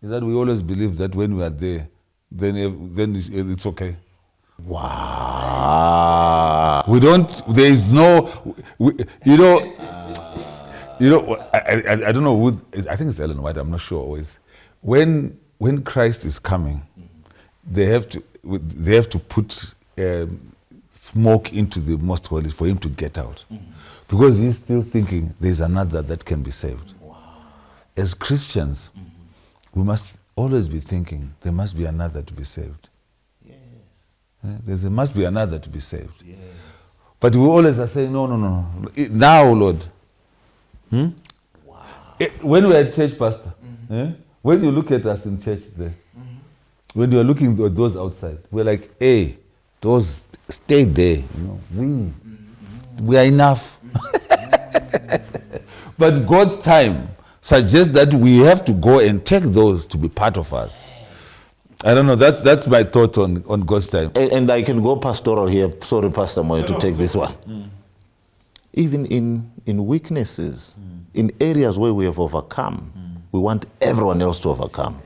is that we always believe that when we are there, then it's okay. Wow. We don't, there is no, I don't know who, I think it's Ellen White, I'm not sure always. When Christ is coming, they have to put smoke into the most holy for him to get out. Because he's still thinking there's another that can be saved. Wow. As Christians, we must always be thinking there must be another to be saved. Yes. There must be another to be saved. Yes. But we always are saying, no. Now, Lord. Wow. When we are at church, Pastor, when you look at us in church there, when you are looking at those outside, we're like, hey, those stay there. We are enough. But God's time suggests that we have to go and take those to be part of us. I don't know. That's my thought on God's time. And I can go pastoral here. Sorry, Pastor Moyo, to take this one. Even in weaknesses, in areas where we have overcome, we want everyone else to overcome.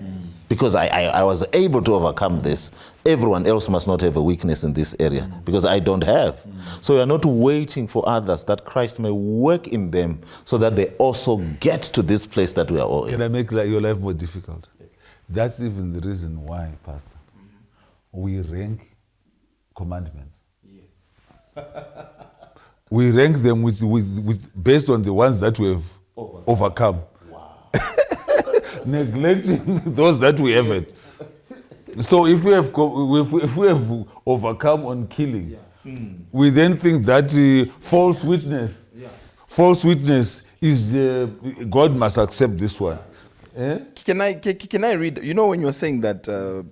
Because I was able to overcome this. Everyone else must not have a weakness in this area, because I don't have. So we are not waiting for others that Christ may work in them so that they also get to this place that we are all in. Can I make your life more difficult? That's even the reason why, Pastor, we rank commandments. Yes. We rank them with based on the ones that we have overcome. Wow. Neglecting those that we haven't. So if we have overcome on killing, we then think that false witness is God must accept this one. Can I read? You know, when you were saying that,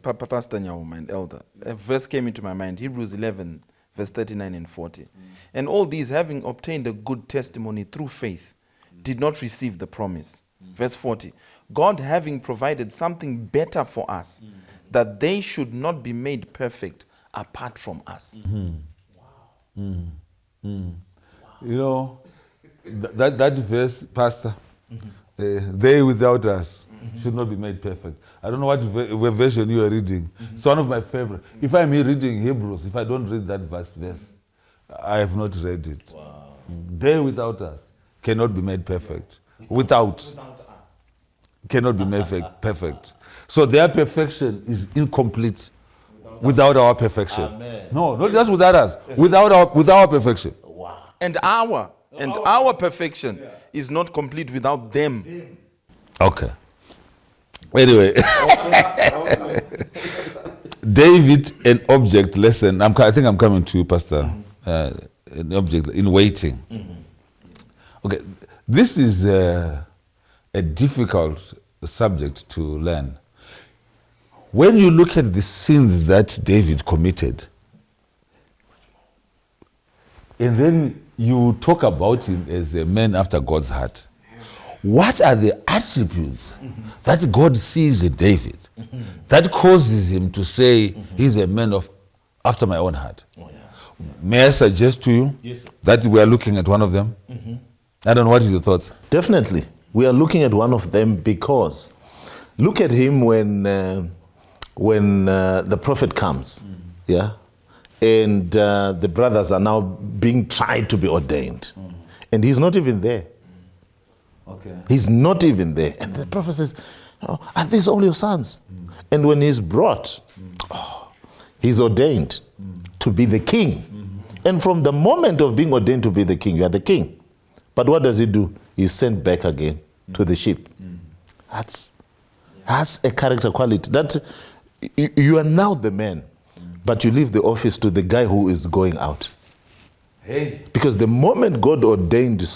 Pastor Nyawuma and Elder, a verse came into my mind, Hebrews 11, verse 39 and 40. And all these, having obtained a good testimony through faith, did not receive the promise. Verse 40. God having provided something better for us, that they should not be made perfect apart from us. You know, that verse, Pastor, they without us should not be made perfect. I don't know what version you are reading. It's one of my favorite. If I'm reading Hebrews, if I don't read that verse, I have not read it. Wow. They without us cannot be made perfect. Without us cannot be made perfect. So their perfection is incomplete without our perfection. Amen. No, not just without us, without our perfection. Wow. And our perfection is not complete without them. Okay. Anyway, David, an object lesson. I think I'm coming to you, Pastor. An object in waiting. Okay, this is a difficult subject to learn. When you look at the sins that David committed, and then you talk about him as a man after God's heart, what are the attributes that God sees in David that causes him to say he's a man after my own heart? May I suggest to you that we are looking at one of them? I don't know, what is your thoughts? Definitely. We are looking at one of them because look at him when the prophet comes, and the brothers are now being tried to be ordained, and he's not even there. Okay. He's not even there. And the prophet says, "Oh, are these all your sons?" And when he's brought, he's ordained to be the king. And from the moment of being ordained to be the king, you are the king. But what does he do? He's sent back again to the sheep. That's a character quality. That you are now the man, but you leave the office to the guy who is going out. Hey. Because the moment God ordained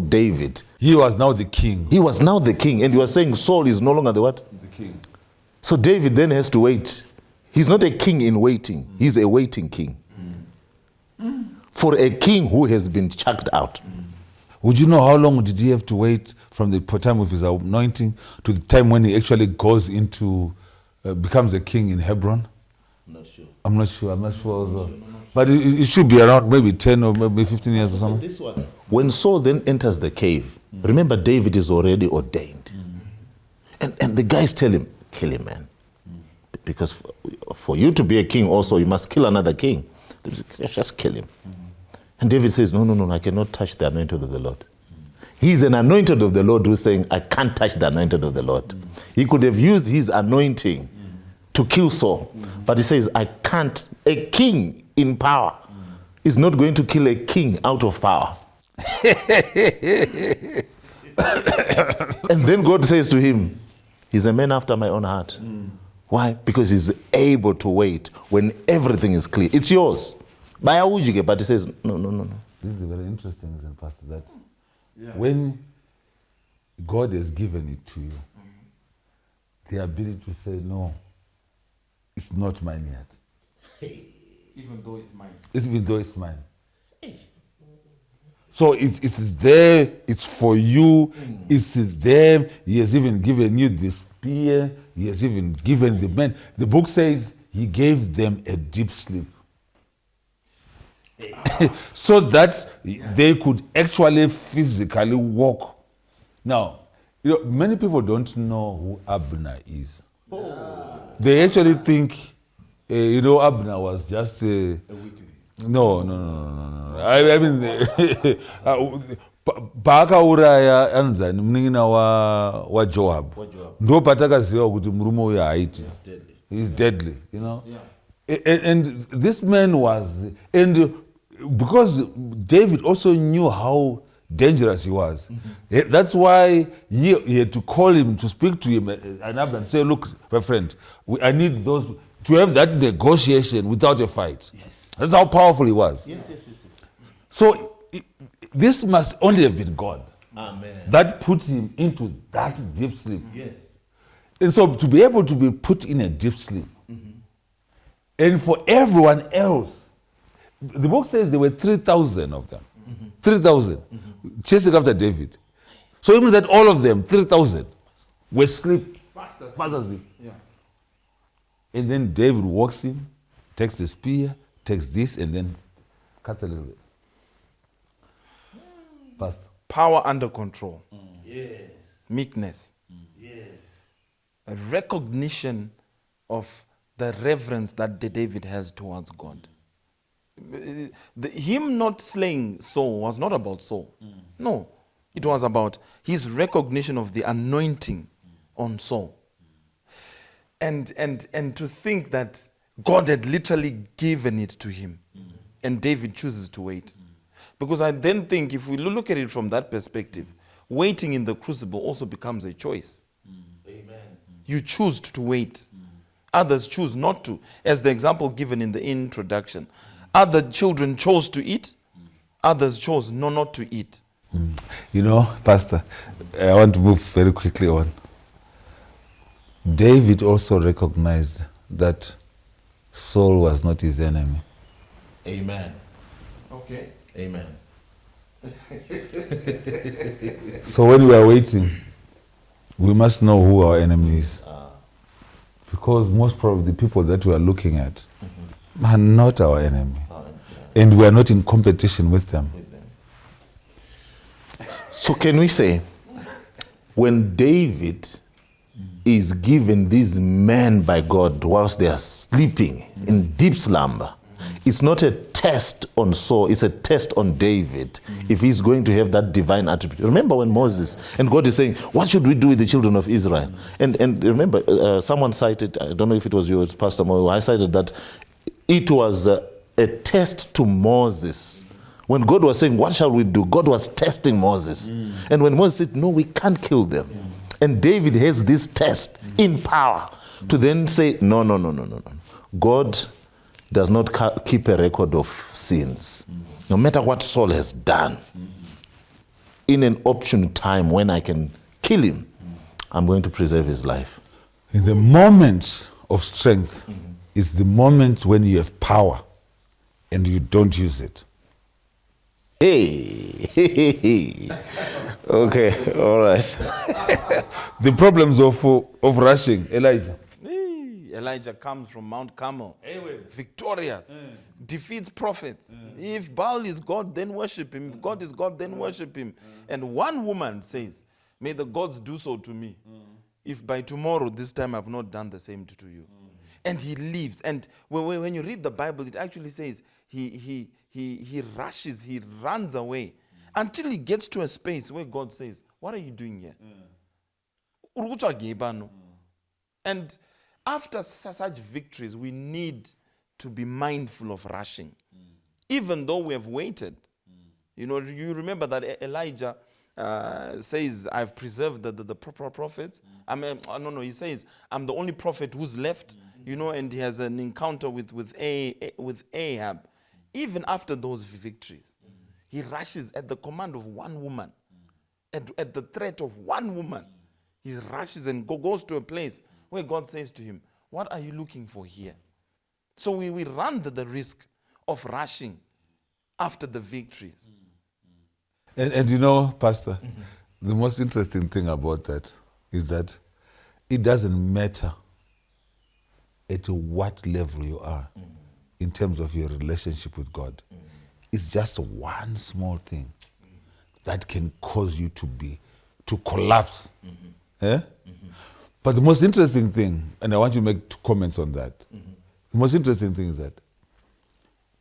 David, He was now the king. he was now the king. And you are saying Saul is no longer the what? The king. So David then has to wait. He's not a king in waiting. He's a waiting king. For a king who has been chucked out. Would you know how long did he have to wait from the time of his anointing to the time when he actually goes into, becomes a king in Hebron? I'm not sure also. But it should be around maybe 10 or maybe 15 years or something. This one. When Saul then enters the cave, remember David is already ordained. And the guys tell him, kill him, man. Because for you to be a king also, you must kill another king. Just kill him. And David says, no, I cannot touch the anointed of the Lord. He's an anointed of the Lord who's saying, I can't touch the anointed of the Lord. He could have used his anointing to kill Saul. But he says, I can't. A king in power is not going to kill a king out of power. And then God says to him, he's a man after my own heart. Why? Because he's able to wait when everything is clear. It's yours. But he says, no. This is very interesting, isn't it, Pastor, that when God has given it to you, the ability to say, no, it's not mine yet. Even though it's mine. Even though it's mine. So it's there, it's for you, it's there. He has even given you the spear, he has even given the men. The book says he gave them a deep sleep. So that they could actually physically walk. Now, many people don't know who Abner is. They actually think, Abner was just a no. I mean, paakauraya anzani munin'ina wa Joab. Ndo patakaziva kuti murume uyu haiti. He's deadly, And this man was, and because David also knew how dangerous he was. That's why he had to call him, to speak to him, and say, look, my friend, I need those, to have that negotiation without a fight. Yes. That's how powerful he was. Yes. So this must only have been God. Amen. That put him into that deep sleep. Yes. And so to be able to be put in a deep sleep, and for everyone else, the book says there were 3,000 of them. 3,000 chasing after David. So it means that all of them, 3,000, were asleep. Fast asleep. Yeah. And then David walks in, takes the spear, takes this, and then cuts a little bit. Pastor. Power under control. Yes. Meekness. Yes. A recognition of the reverence that David has towards God. Him not slaying Saul was not about Saul. No. It was about his recognition of the anointing on Saul. And to think that God had literally given it to him. And David chooses to wait. Because I then think if we look at it from that perspective, waiting in the crucible also becomes a choice. Amen. You choose to wait. Others choose not to. As the example given in the introduction. Other children chose to eat. Others chose not to eat. You know, Pastor, I want to move very quickly on. David also recognized that Saul was not his enemy. Amen. Okay. Amen. So when we are waiting, we must know who our enemy is. Because most probably the people that we are looking at are not our enemy. And we are not in competition with them. So can we say, when David is given these men by God whilst they are sleeping in deep slumber, it's not a test on Saul, it's a test on David if he's going to have that divine attribute. Remember when Moses, and God is saying, what should we do with the children of Israel? And remember, someone cited, I don't know if it was yours, Pastor Mo, I cited that it was a test to Moses. When God was saying, what shall we do? God was testing Moses. And when Moses said, no, we can't kill them. And David has this test in power to then say, no. God does not keep a record of sins. No matter what Saul has done, in an option time when I can kill him, I'm going to preserve his life. In the moments of strength is the moment when you have power and you don't use it. Hey. Okay, all right. The problems of rushing, Elijah. Elijah comes from Mount Carmel, victorious, defeats prophets. If Baal is God, then worship him. If God is God, then worship him. And one woman says, may the gods do so to me, if by tomorrow this time I've not done the same to you. And he leaves. And when you read the Bible, it actually says he rushes, he runs away until he gets to a space where God says, what are you doing here? And after such victories, we need to be mindful of rushing. Even though we have waited. You know, you remember that Elijah says, I've preserved the prophets. He says, I'm the only prophet who's left. You know, and he has an encounter with Ahab. Even after those victories, he rushes at the command of one woman. At the threat of one woman, he rushes and goes to a place where God says to him, what are you looking for here? So we run the risk of rushing after the victories. And you know, Pastor, the most interesting thing about that is that it doesn't matter at what level you are in terms of your relationship with God. It's just one small thing that can cause you to collapse. But the most interesting thing, and I want you to make 2 comments on that. The most interesting thing is that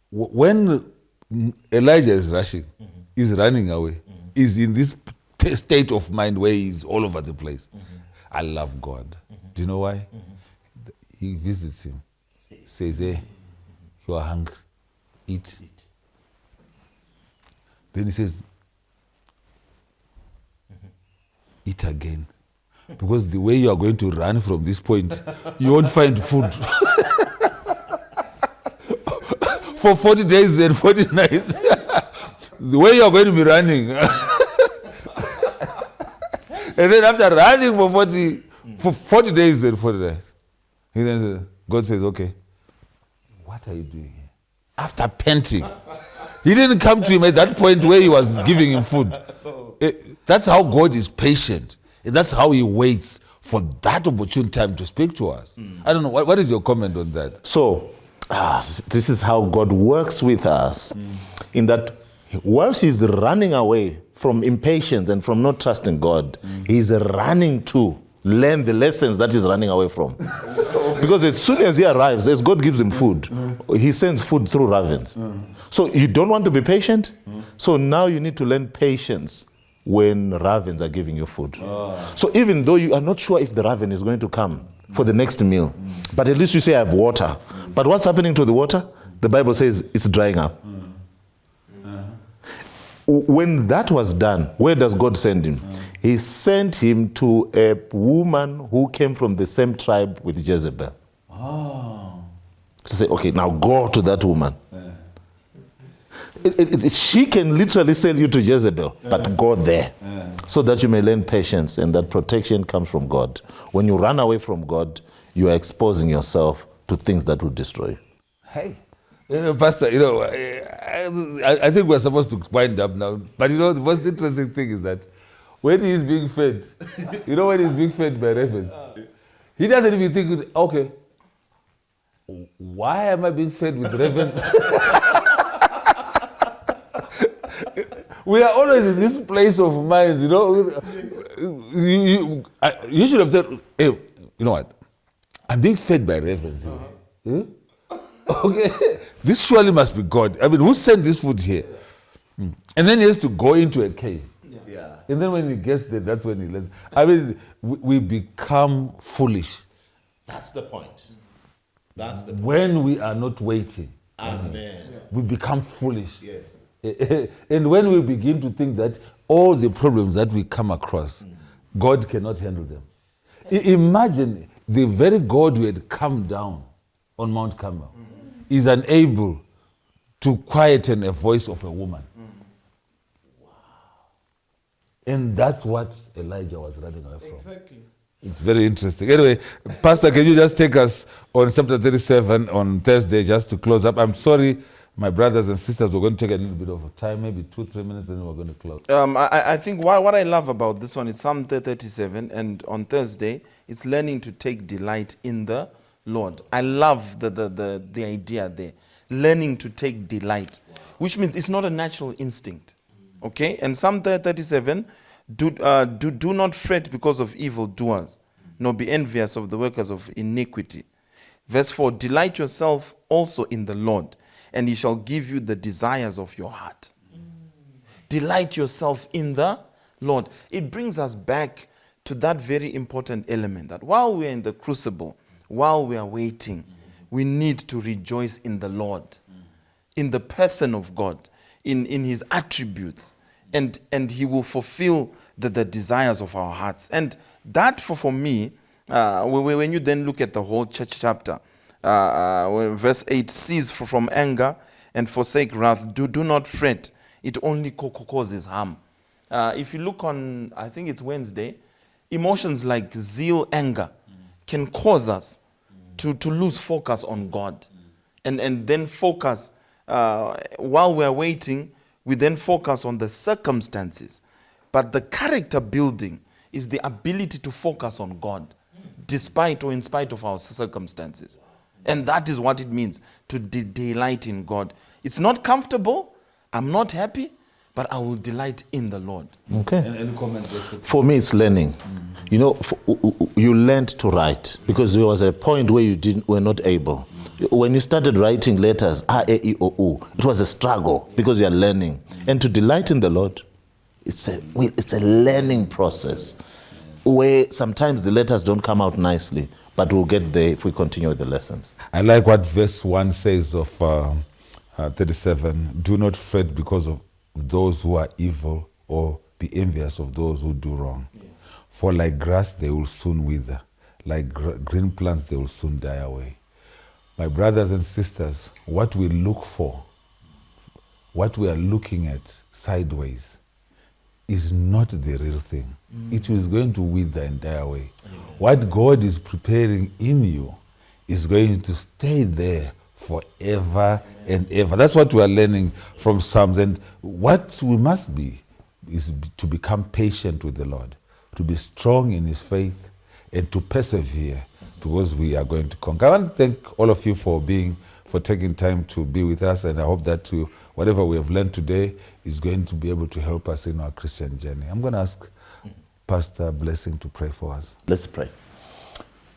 when Elijah is rushing, is running away, is in this state of mind where he's all over the place. I love God. Do you know why? He visits him, says, hey, you are hungry, eat. Then he says, eat again. Because the way you are going to run from this point, you won't find food. For 40 days and 40 nights. The way you are going to be running. And then after running for For 40 days and 40 days. He then says, God says, okay, what are you doing here? After panting. He didn't come to him at that point where he was giving him food. That's how God is patient. And that's how he waits for that opportune time to speak to us. I don't know, what is your comment on that? So, this is how God works with us. In that, whilst he's running away from impatience and from not trusting God, he's running to learn the lessons that he's running away from. Because as soon as he arrives, as God gives him food, he sends food through ravens. So you don't want to be patient? So now you need to learn patience when ravens are giving you food. So even though you are not sure if the raven is going to come for the next meal, but at least you say, I have water. But what's happening to the water? The Bible says it's drying up. When that was done, where does God send him? He sent him to a woman who came from the same tribe with Jezebel. To say, okay, now go to that woman. She can literally sell you to Jezebel, but go there so that you may learn patience, and that protection comes from God. When you run away from God, you are exposing yourself to things that will destroy you. Hey, Pastor, I think we're supposed to wind up now. But the most interesting thing is that when he's being fed, when he's being fed by ravens, he doesn't even think, okay, why am I being fed with ravens? We are always in this place of mind, You should have said, hey, you know what? I'm being fed by ravens. Okay, this surely must be God. I mean, who sent this food here? And then he has to go into a cave. And then when he gets there, that's when he learns. I mean, we become foolish. That's the point. When we are not waiting. Amen. We become foolish. Yes. And when we begin to think that all the problems that we come across, God cannot handle them. Imagine the very God who had come down on Mount Carmel is unable to quieten a voice of a woman. And that's what Elijah was running away from. Exactly. It's very interesting. Anyway, Pastor, can you just take us on chapter 37 on Thursday just to close up? I'm sorry, my brothers and sisters, we're going to take a little bit of time, maybe 2-3 minutes, then we're going to close. I think what I love about this one is Psalm 37, and on Thursday, it's learning to take delight in the Lord. I love the idea there. Learning to take delight, which means it's not a natural instinct. Okay? And Psalm 37, do not fret because of evildoers, nor be envious of the workers of iniquity. Verse 4, delight yourself also in the Lord, and he shall give you the desires of your heart. Delight yourself in the Lord. It brings us back to that very important element that while we are in the crucible, while we are waiting, we need to rejoice in the Lord, in the person of God, in his attributes, and he will fulfill the desires of our hearts. And that for me, when you then look at the whole chapter, verse 8, cease from anger and forsake wrath. Do not fret. It only causes harm. If you look on, I think it's Wednesday, emotions like zeal, anger can cause us to lose focus on God. And then focus, while we're waiting, we then focus on the circumstances. But the character building is the ability to focus on God, despite or in spite of our circumstances. And that is what it means to delight in God. It's not comfortable. I'm not happy, but I will delight in the Lord. Okay. And comment. For me, it's learning. You learned to write because there was a point where you were not able. When you started writing letters, A-E-I-O-U, it was a struggle because you are learning. And to delight in the Lord, it's a learning process where sometimes the letters don't come out nicely, but we'll get there if we continue with the lessons. I like what verse 1 says of 37. Do not fret because of those who are evil, or be envious of those who do wrong. Yeah. For like grass they will soon wither, like green plants they will soon die away. My brothers and sisters, what we look for, what we are looking at sideways, is not the real thing. It is going to wither and die away. What God is preparing in you is going to stay there forever and ever. That's what we are learning from Psalms. And what we must be is to become patient with the Lord, to be strong in his faith, and to persevere, because we are going to conquer. I want to thank all of you for taking time to be with us, and I hope that whatever we have learned today is going to be able to help us in our Christian journey. I'm going to ask Pastor Blessing to pray for us. Let's pray.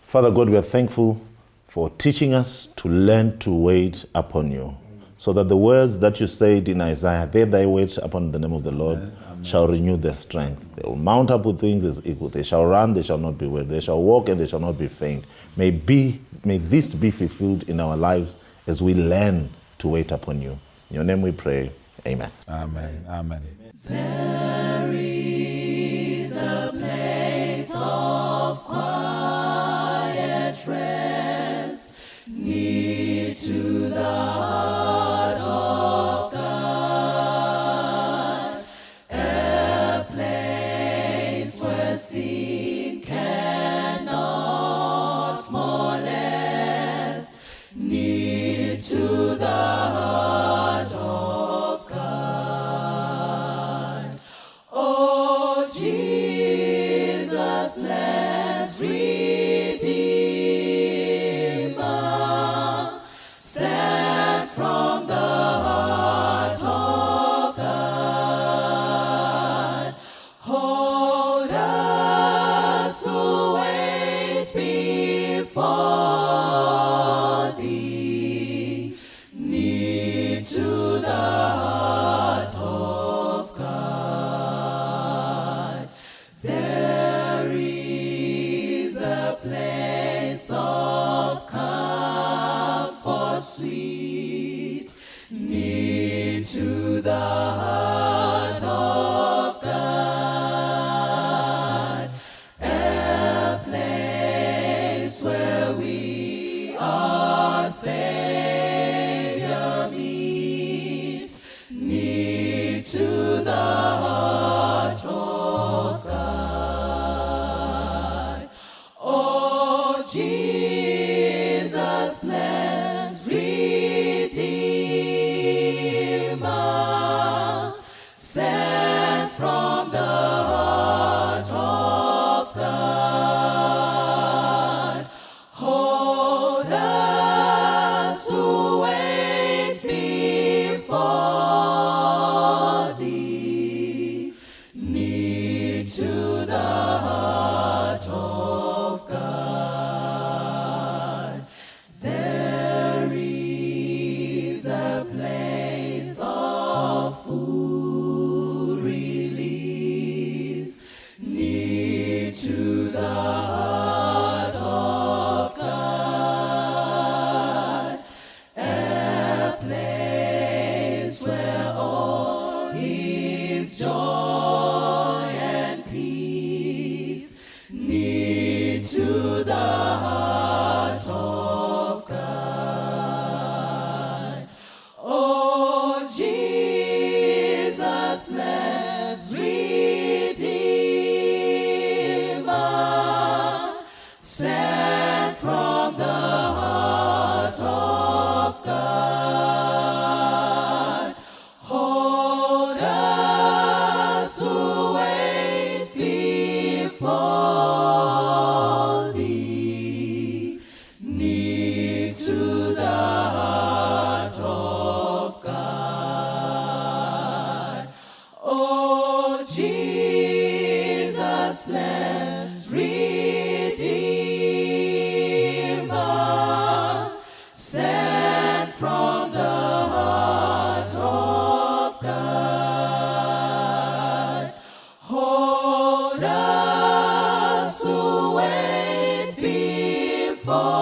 Father God, we are thankful for teaching us to learn to wait upon you, so that the words that you said in Isaiah, they that wait upon the name of the Lord shall renew their strength. They will mount up with wings as eagles. They shall run, they shall not be weary. They shall walk and they shall not be faint. May this be fulfilled in our lives as we learn to wait upon you. In your name we pray. Amen. Amen. Amen. There is a place of quiet rest near to the heart of God, a place where sin cannot molest, near to the heart of God. Oh, Jesus, blessed Redeemer, sent from the heart of God, hold us who wait before thee, near to the heart of God. There is a place of comfort sweet, near to the heart of God, a place where we our Savior meet, near to the heart of God. Oh, Jesus, blessed Redeemer, sent from the heart of God, hold us who wait before thee, near to the heart of God. There is a place of full release, near to the heart of God, a place where all is joy and peace, near to the heart of God. Oh, Jesus, blessed Redeemer, sent from the heart of God, hold us who wait before thee, near to the heart of God. Oh, Jesus, blessed Redeemer, sent from the heart of God, hold us who wait before